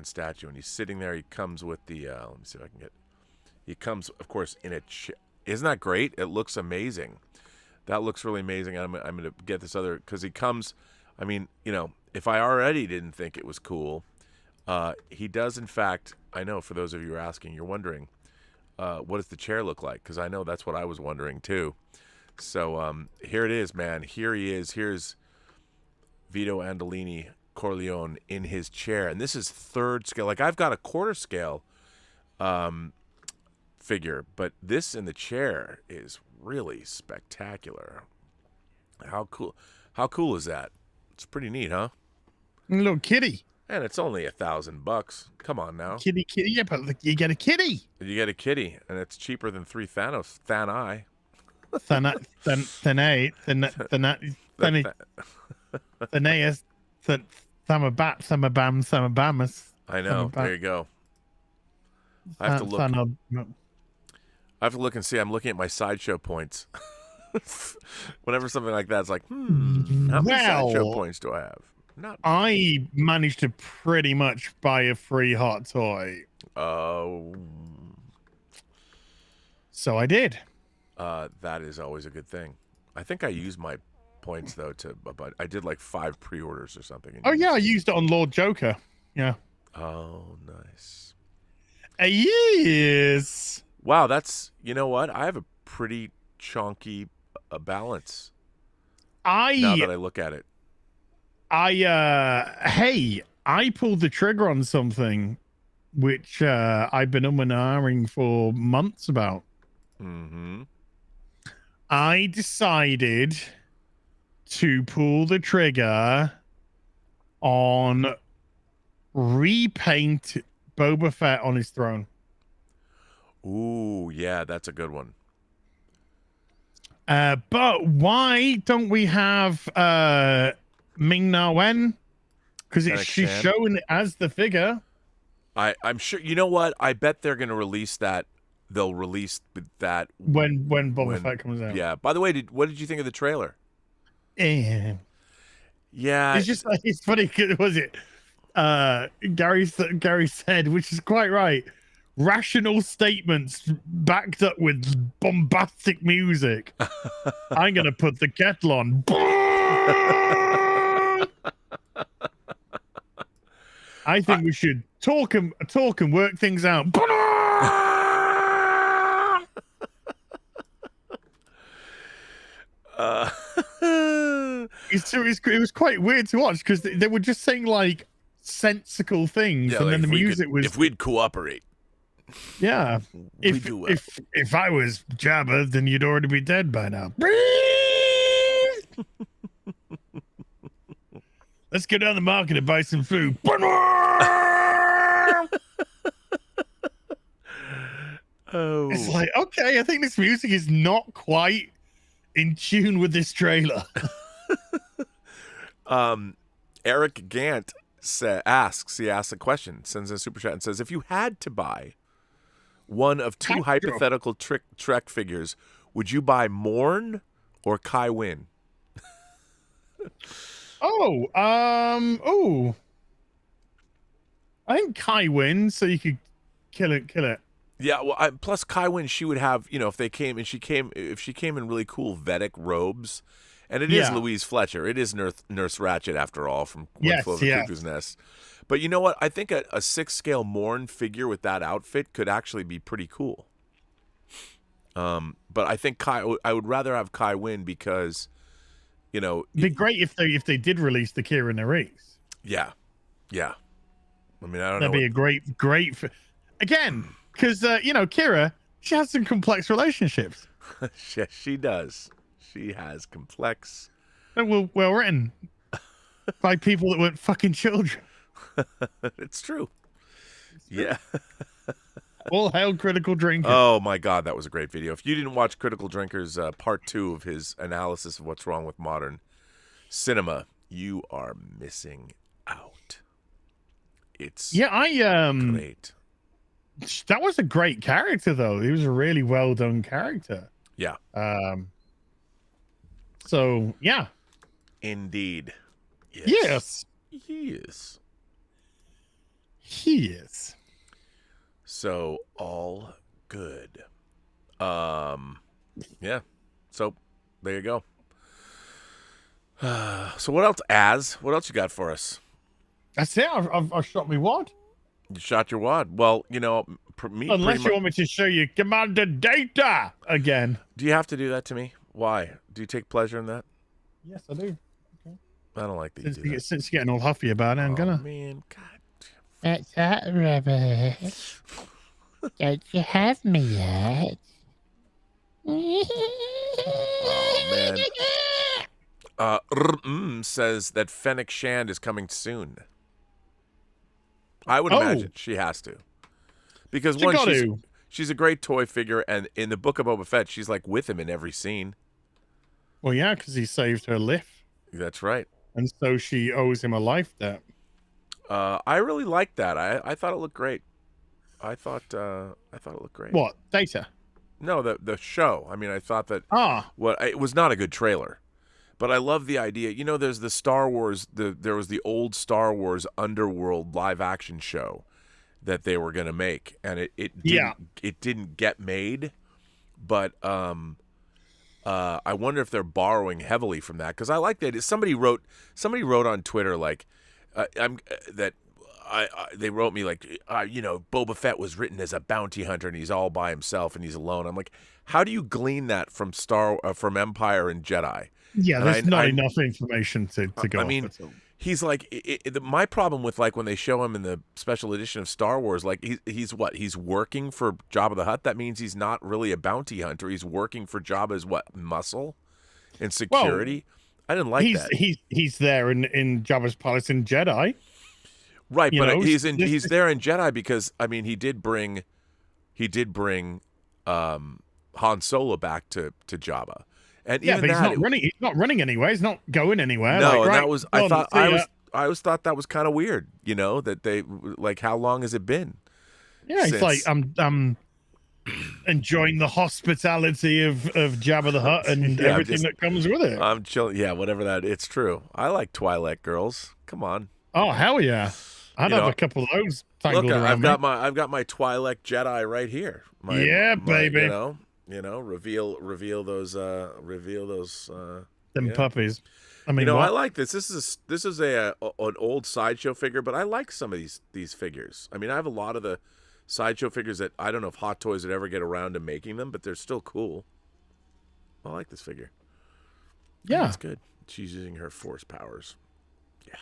statue, and he's sitting there. He comes with the let me see if I can get. He comes, of course, in a. Isn't that great? It looks amazing. That looks really amazing. I'm going to get this other, because he comes, I mean, if I already didn't think it was cool, he does, in fact, I know for those of you who are asking, you're wondering, what does the chair look like? Because I know that's what I was wondering too. So here it is, man. Here he is. Here's Vito Andolini Corleone in his chair. And this is third scale. Like, I've got a quarter scale figure, but this in the chair is really spectacular. How cool is that? It's pretty neat, huh? A little kitty. And it's only $1,000. Come on now. Kitty. Yeah, but you get a kitty. You get a kitty, and it's cheaper than 3 Thanos. Thani. Thamabamas. I know. There you go. I have to look. I have to look and see. I'm looking at my sideshow points. Whenever something like that's like, how many sideshow points do I have? I managed to pretty much buy a free hot toy. Oh. So I did. That is always a good thing. I think I used my points though but I did like 5 pre-orders or something. Oh yeah, I used it on Lord Joker. Yeah. Oh, nice. Yes. Wow, that's, you know what? I have a pretty chunky balance. Now that I look at it. I pulled the trigger on something which I've been and for months about. I decided to pull the trigger on repaint Boba Fett on his throne. Ooh, yeah, that's a good one. But why don't we have Ming-Na Wen? Because she's shown as the figure. I'm sure. You know what? I bet they're going to release that. They'll release that when Boba Fett comes out. Yeah. By the way, what did you think of the trailer? Yeah. It's just like, it's funny. Was it? Gary said, which is quite right. Rational statements backed up with bombastic music. I'm gonna put the kettle on. I think we should talk and work things out. It was quite weird to watch because they were just saying like sensical things, and then the music was. If we'd cooperate. Yeah. If I was Jabba, then you'd already be dead by now. Let's go down the market and buy some food. Oh. It's like, okay, I think this music is not quite in tune with this trailer. Eric Gant asks a question, sends a super chat and says, if you had to buy one of two hypothetical Trek figures, would you buy Morn or Kai Wynn? I think Kai Wynn, so you could kill it. Yeah, well, plus Kai Wynn, she would have, if she came in really cool Vedic robes, and it is Louise Fletcher, it is Nurse Ratched after all from One Flew Over the Cuckoo's Nest. But you know what? I think a 6-scale Morn figure with that outfit could actually be pretty cool. But I think I would rather have Kai Wynn because, it'd be great if they did release the Kira Nerys. Yeah. I mean, I don't know. That'd be a great again, because Kira, she has some complex relationships. Yes, she does. She has complex. Well written by people that weren't fucking children. It's true. Yeah. All hail Critical Drinker. Oh my God, that was a great video. If you didn't watch Critical Drinker's part 2 of his analysis of what's wrong with modern cinema, you are missing out. It's great. That was a great character, though. He was a really well done character. Yeah. So yeah. Indeed. Yes. He is. So all good. Yeah. So there you go. So what else, What else you got for us? That's it. I've shot my wad. You shot your wad. Well, unless you want me to show you Commander Data again. Do you have to do that to me? Why? Do you take pleasure in that? Yes, I do. Okay. I don't like that you do that. Since you're getting all huffy about it, I'm gonna. Man, God. What's that, Robert? Don't you have me yet? Oh, man. Says that Fennec Shand is coming soon. I would imagine she has to. Because she's a great toy figure, and in the book of Boba Fett, she's like with him in every scene. Well, yeah, because he saved her life. That's right. And so she owes him a life debt. I really liked that. I thought it looked great. I thought it looked great. What? Data? No, the show. I mean, I thought that. It was not a good trailer, but I love the idea. There's the Star Wars. There was the old Star Wars Underworld live action show that they were going to make, and it didn't get made. But I wonder if they're borrowing heavily from that, because I like that. Somebody wrote on Twitter like. They wrote me like, Boba Fett was written as a bounty hunter and he's all by himself and he's alone. I'm like, how do you glean that from from Empire and Jedi? Yeah, there's not enough information to go. I mean, he's like, my problem with like when they show him in the special edition of Star Wars, like he's working for Jabba the Hutt. That means he's not really a bounty hunter. He's working for Jabba's muscle and security. Well, I didn't like that. He's there in Jabba's palace in Jedi. Right, but he's there in Jedi because he did bring Han Solo back to Jabba. And Yeah, even but that, he's not running. He's not running anywhere. He's not going anywhere. no, like, and right, that was go on, see ya. I always thought that was kind of weird. You know, that they like, how long has it been? Yeah, it's like I'm enjoying the hospitality of Jabba the Hutt and Yeah, everything that comes with it. I'm chilling. Yeah, whatever that. It's true. I like Twilight girls. Come on. Oh hell yeah! I'd You have know, a couple of those tangled Look, around I've got my Twilight Jedi right here. Yeah, baby. You know, reveal those them yeah. puppies. I mean, I what? like this. This is an old Sideshow figure, but I like some of these figures. I mean, I have a lot of the Sideshow figures that I don't know if Hot Toys would ever get around to making them, but they're still cool. I like this figure. Yeah, it's good. She's using her force powers. Yeah.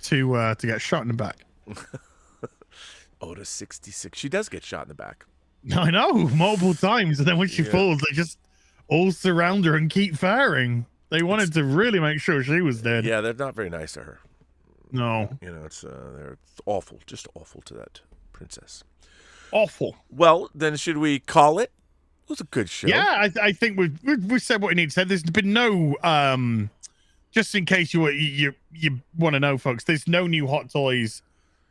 To get shot in the back. Oda 66. She does get shot in the back. I know, multiple times, and then when she falls, they just all surround her and keep firing. They wanted to really make sure she was dead. Yeah, they're not very nice to her. No. You know, it's awful, just awful to that princess. Awful. Well, then should we call it? It was a good show. Yeah, I think we've said what we need to say. There's been no just in case you want to know, folks, there's no new Hot Toys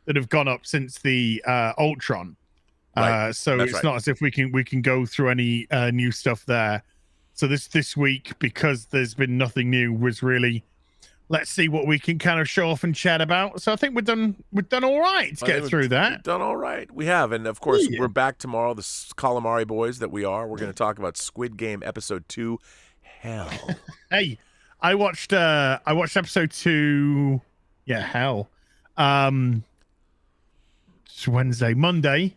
that have gone up since the Ultron. Right. So That's it's right. not as if we can go through any new stuff there. So this week, because there's been nothing new, was really, let's see what we can kind of show off and chat about. So I think we've done all right to get through that. We've done all right. We have, and of course we're back tomorrow. The Calamari boys that we are. We're going to talk about Squid Game episode 2. Hell. Hey, I watched episode 2. Yeah, hell. It's Wednesday, Monday.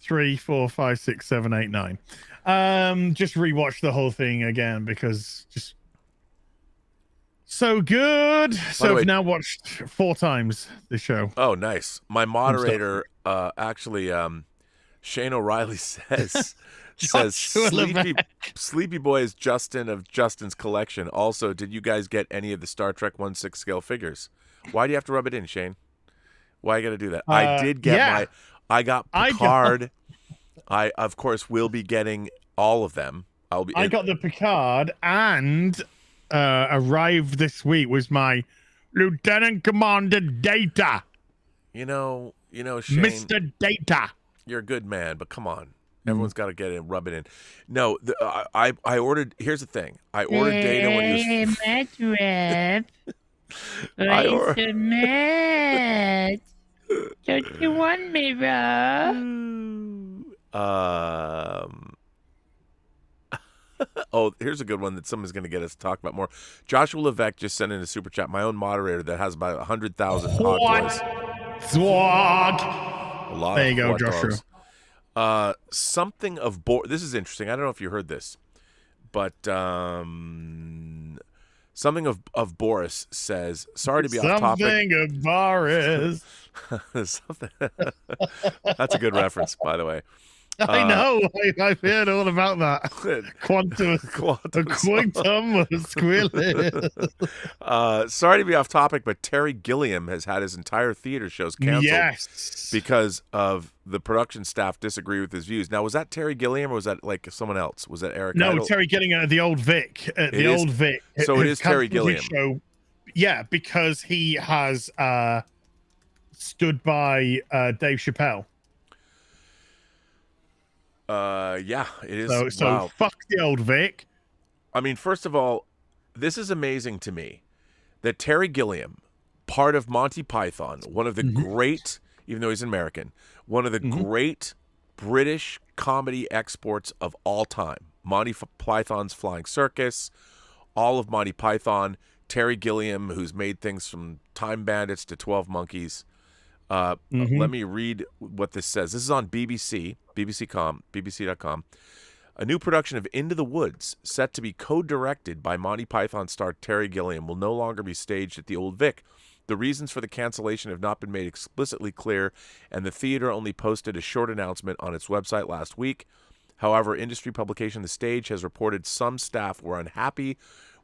3, 4, 5, 6, 7, 8, 9. Just rewatched the whole thing again because just so good. So I've now watched 4 times the show. Oh, nice. My moderator, actually, Shane O'Reilly says Sleepy Boy is Justin of Justin's collection. Also, did you guys get any of the Star Trek 1/6 scale figures? Why do you have to rub it in, Shane? Why you got to do that? I did get I got Picard. I of course will be getting all of them. I got the Picard, and arrived this week was my Lieutenant Commander Data. You know, Shane, Mr. Data. You're a good man, but come on. Everyone's got to get it, rub it in. No, I ordered. Here's the thing. I ordered Data when he was. Where's the mat? Don't you want me, bro? Oh, here's a good one that someone's going to get us to talk about more. Joshua Levesque just sent in a super chat. My own moderator that has about 100,000 Hot Toys. Swag. A lot. There you go, hot Joshua. dogs. Something of This is interesting. I don't know if you heard this, but something of Boris says. Sorry to be off topic. Something of Boris. Something. That's a good reference, by the way. I know. I've heard all about that. Quantum was squealing. Sorry to be off topic, but Terry Gilliam has had his entire theater shows canceled. Yes. Because of the production staff disagree with his views. Now, was that Terry Gilliam or was that like someone else? Was that Eric? No, Idle? Terry Gilliam, the old Vic. Vic. So it is Terry Gilliam. Show. Yeah, because he has stood by Dave Chappelle. Yeah, it is. So wow. fuck the old Vic. I mean, first of all, this is amazing to me that Terry Gilliam, part of Monty Python, one of the great, even though he's an American, one of the great British comedy exports of all time. Monty Python's Flying Circus, all of Monty Python, Terry Gilliam, who's made things from Time Bandits to 12 Monkeys. Let me read what this says. This is on BBC, BBC.com. A new production of Into the Woods, set to be co-directed by Monty Python star Terry Gilliam, will no longer be staged at the Old Vic. The reasons for the cancellation have not been made explicitly clear, and the theater only posted a short announcement on its website last week. However, industry publication The Stage has reported some staff were unhappy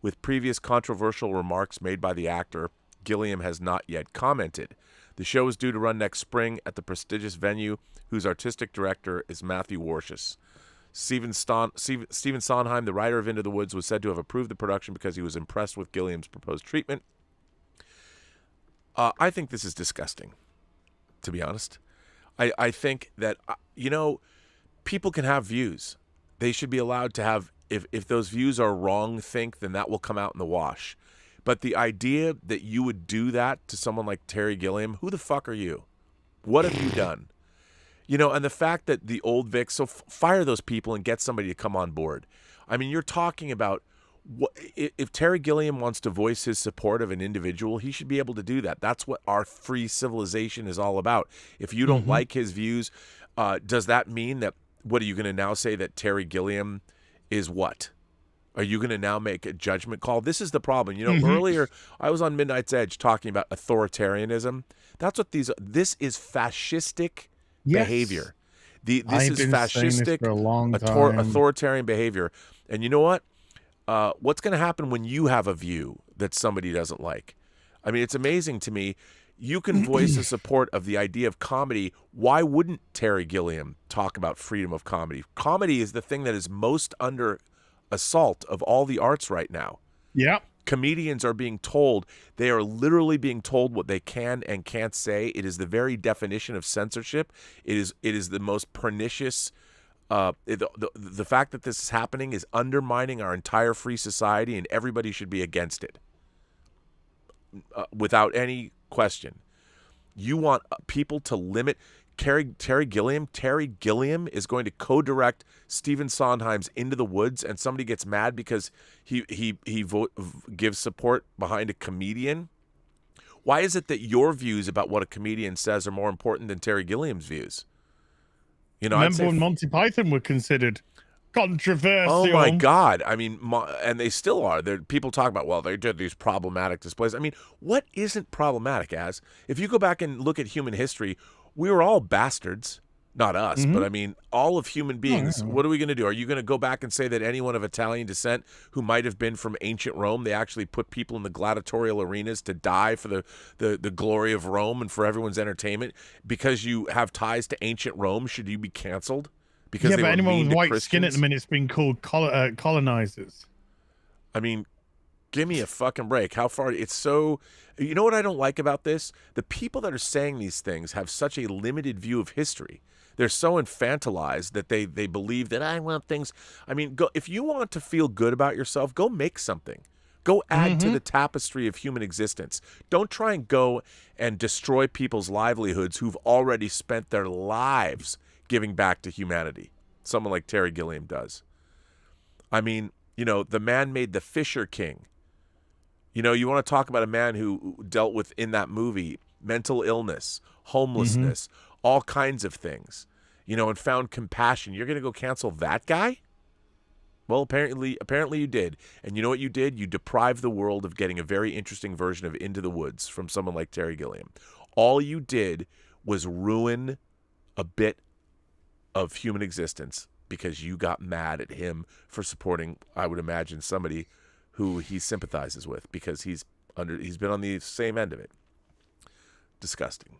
with previous controversial remarks made by the actor. Gilliam has not yet commented. The show is due to run next spring at the prestigious venue, whose artistic director is Matthew Warshus. Stephen Sondheim, the writer of Into the Woods, was said to have approved the production because he was impressed with Gilliam's proposed treatment. I think this is disgusting, to be honest. I think that, people can have views. They should be allowed to have, if those views are wrong, then that will come out in the wash. But the idea that you would do that to someone like Terry Gilliam, who the fuck are you? What have you done? And the fact that the old Vic, so fire those people and get somebody to come on board. I mean, you're talking about, if Terry Gilliam wants to voice his support of an individual, he should be able to do that. That's what our free civilization is all about. If you don't like his views, does that mean that, what are you going to now say, that Terry Gilliam is what? Are you going to now make a judgment call? This is the problem. Earlier I was on Midnight's Edge talking about authoritarianism. That's what this is fascistic behavior. This is fascistic, for a long time. Authoritarian behavior. And you know what? What's going to happen when you have a view that somebody doesn't like? I mean, it's amazing to me. You can voice a support of the idea of comedy. Why wouldn't Terry Gilliam talk about freedom of comedy? Comedy is the thing that is most under assault of all the arts right now. Yeah. Comedians are being told, they are literally being told what they can and can't say. It is the very definition of censorship. It is the most pernicious. The fact that this is happening is undermining our entire free society, and everybody should be against it. Without any question. You want people to limit Terry Gilliam. Terry Gilliam is going to co-direct Stephen Sondheim's Into the Woods, and somebody gets mad because he gives support behind a comedian. Why is it that your views about what a comedian says are more important than Terry Gilliam's views? Remember when Monty Python were considered controversial? Oh my God! I mean, and they still are. People talk about, well, they did these problematic displays. I mean, what isn't problematic? As if you go back and look at human history, we were all bastards. Not us, but I mean, all of human beings. What are we going to do? Are you going to go back and say that anyone of Italian descent who might have been from ancient Rome, they actually put people in the gladiatorial arenas to die for the glory of Rome and for everyone's entertainment? Because you have ties to ancient Rome, should you be canceled? Because but anyone with white skin at the minute has been called colonizers. I mean, give me a fucking break. How far? It's so... You know what I don't like about this? The people that are saying these things have such a limited view of history. They're so infantilized that they believe that I want things. I mean, if you want to feel good about yourself, go make something. Go add to the tapestry of human existence. Don't try and go and destroy people's livelihoods who've already spent their lives giving back to humanity. Someone like Terry Gilliam does. I mean, the man made The Fisher King. You want to talk about a man who dealt with, in that movie, mental illness, homelessness, all kinds of things, and found compassion. You're going to go cancel that guy? Well, apparently you did. And you know what you did? You deprived the world of getting a very interesting version of Into the Woods from someone like Terry Gilliam. All you did was ruin a bit of human existence because you got mad at him for supporting, I would imagine, somebody who he sympathizes with, because he's been on the same end of it. Disgusting.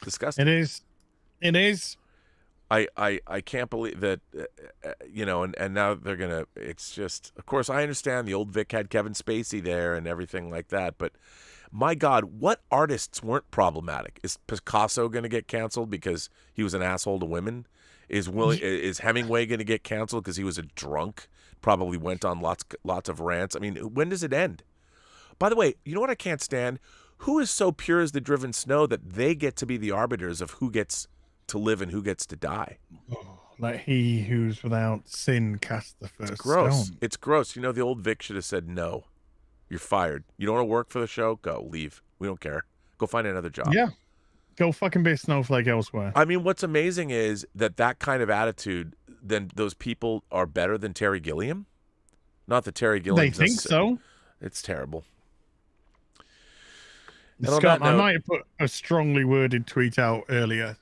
It is. I can't believe that, and now they're gonna. It's just, of course, I understand the old Vic had Kevin Spacey there and everything like that, but my God, what artists weren't problematic? Is Picasso gonna get canceled because he was an asshole to women? Is Hemingway gonna get canceled because he was a drunk? Probably went on lots of rants. I mean, when does it end? By the way, you know what I can't stand? Who is so pure as the driven snow that they get to be the arbiters of who gets to live and who gets to die? Like he who's without sin cast the first stone. It's gross. The old Vic should have said, no, you're fired. You don't want to work for the show? Go, leave. We don't care. Go find another job. Yeah. Go fucking be a snowflake elsewhere. I mean, what's amazing is that kind of attitude, then those people are better than Terry Gilliam? Not that Terry Gilliam... They think so. It's terrible. Scott, I might have put a strongly worded tweet out earlier,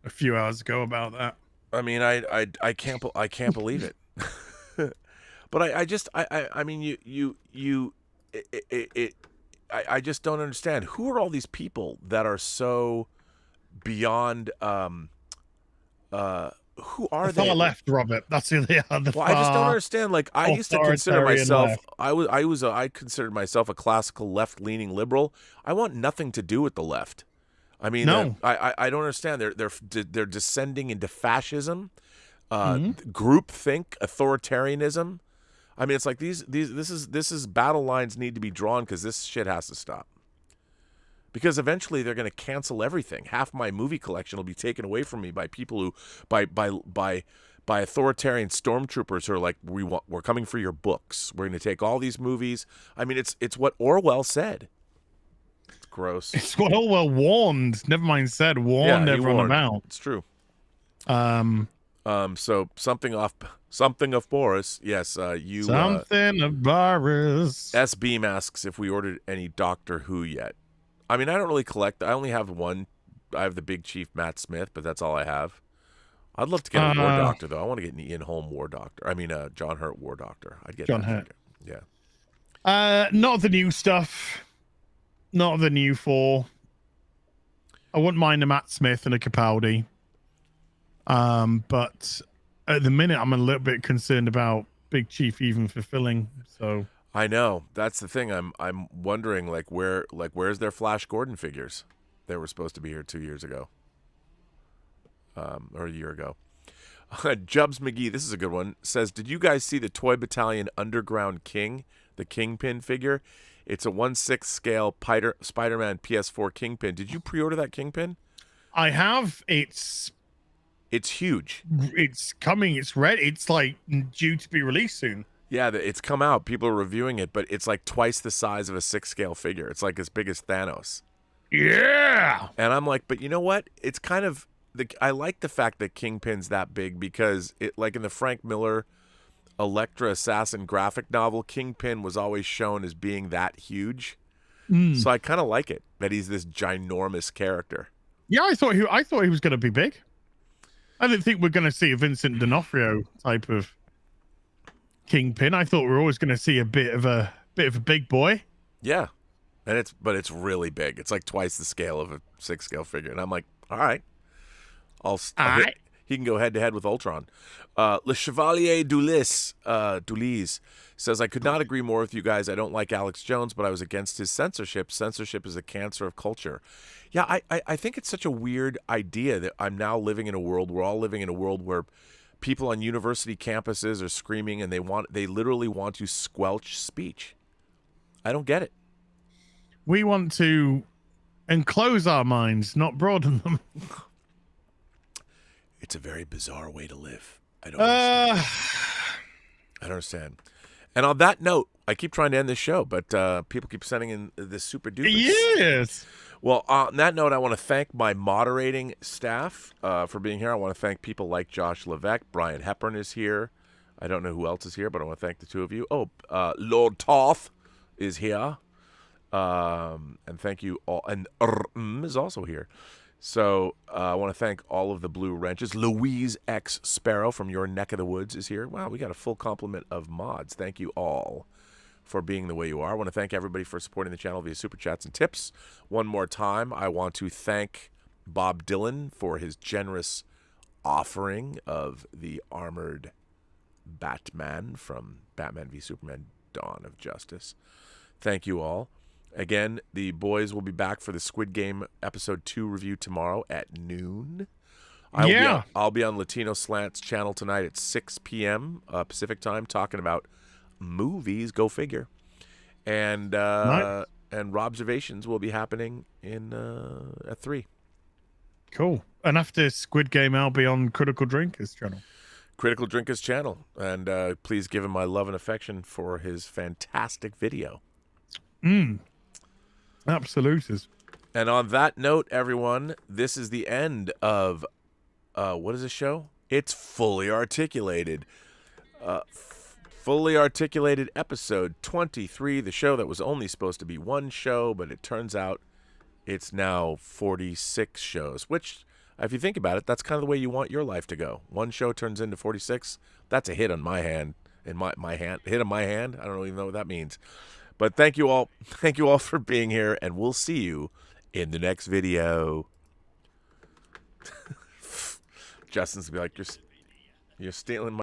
a few hours ago, about that. I mean, I can't believe it. But I mean, I just don't understand. Who are all these people that are so beyond who are The they? far left, Robert. That's who they are. The Well, far I just don't understand. Like, I used to consider authoritarian myself, left. I considered myself a classical left-leaning liberal. I want nothing to do with the left. I mean, No. I don't understand. They're descending into fascism, Mm-hmm. groupthink, authoritarianism. I mean, it's like this is battle lines need to be drawn because this shit has to stop. Because eventually they're going to cancel everything. Half my movie collection will be taken away from me by people who, by authoritarian stormtroopers who are like, we're coming for your books. We're going to take all these movies. I mean, it's what Orwell said. It's gross. It's what Orwell warned. Never mind said. Warned everyone about. It's true. So something of Boris. Yes, you. something of Boris. SB asks if we ordered any Doctor Who yet. I mean, I don't really collect. I only have one. I have the Big Chief Matt Smith, but that's all I have. I'd love to get a War Doctor though. I want to get an Ian Holm War Doctor. I mean, John Hurt War Doctor. I'd get John that Hurt. figure. Yeah. Not the new stuff. Not the new 4. I wouldn't mind a Matt Smith and a Capaldi. But at the minute, I'm a little bit concerned about Big Chief even fulfilling. So I know that's the thing. I'm wondering where's their Flash Gordon figures? They were supposed to be here 2 years ago, or a year ago. Jubs McGee, this is a good one. Says, did you guys see the Toy Battalion Underground King, the Kingpin figure? It's a 1/6 scale Spider-Man PS4 Kingpin. Did you pre-order that Kingpin? I have. It's huge. It's coming. It's ready. It's like due to be released soon. Yeah, it's come out. People are reviewing it, but it's like twice the size of a 6 scale figure. It's like as big as Thanos. Yeah. And I'm like, but you know what? It's kind of I like the fact that Kingpin's that big because it, like in the Frank Miller Elektra Assassin graphic novel, Kingpin was always shown as being that huge. So I kind of like it that he's this ginormous character. Yeah, I thought he was going to be big. I didn't think we're going to see a Vincent D'Onofrio type of Kingpin. I thought we were always going to see a bit of a big boy. Yeah, and it's really big. It's like twice the scale of a 6 scale figure, and I'm like, all right, he can go head to head with Ultron. Le Chevalier Dulis says, I could not agree more with you guys. I don't like Alex Jones, but I was against his censorship. Censorship is a cancer of culture. Yeah, I think it's such a weird idea that we're all living in a world where people on university campuses are screaming and they literally want to squelch speech. I don't get it. We want to enclose our minds, not broaden them. It's a very bizarre way to live. I don't understand. I don't understand. And on that note, I keep trying to end this show, but people keep sending in this super duper. Yes. Well, on that note, I want to thank my moderating staff for being here. I want to thank people like Josh Levesque. Brian Hepburn is here. I don't know who else is here, but I want to thank the two of you. Oh, Lord Toth is here. And thank you all. And is also here. So I want to thank all of the Blue Wrenches. Louise X Sparrow from your neck of the woods is here. Wow, we got a full complement of mods. Thank you all for being the way you are. I want to thank everybody for supporting the channel via Super Chats and tips. One more time, I want to thank Bob Dylan for his generous offering of the armored Batman from Batman v Superman Dawn of Justice. Thank you all. Again, the boys will be back for the Squid Game episode 2 review tomorrow at noon. I'll be on Latino Slant's channel tonight at 6 p.m. Pacific time talking about movies. Go figure. And Nice. and Robservations will be happening at 3. Cool. And after Squid Game, I'll be on Critical Drinkers channel. Critical Drinkers channel. And please give him my love and affection for his fantastic video. Absolutely. And on that note, everyone, this is the end of what is this show? It's Fully Articulated. Fully Articulated episode 23, the show that was only supposed to be one show, but it turns out it's now 46 shows, which, if you think about it, that's kind of the way you want your life to go. One show turns into 46. That's a hit on my hand. In my hand. Hit on my hand? I don't even know what that means. But thank you all. Thank you all for being here, and we'll see you in the next video. Justin's gonna be like, You're stealing my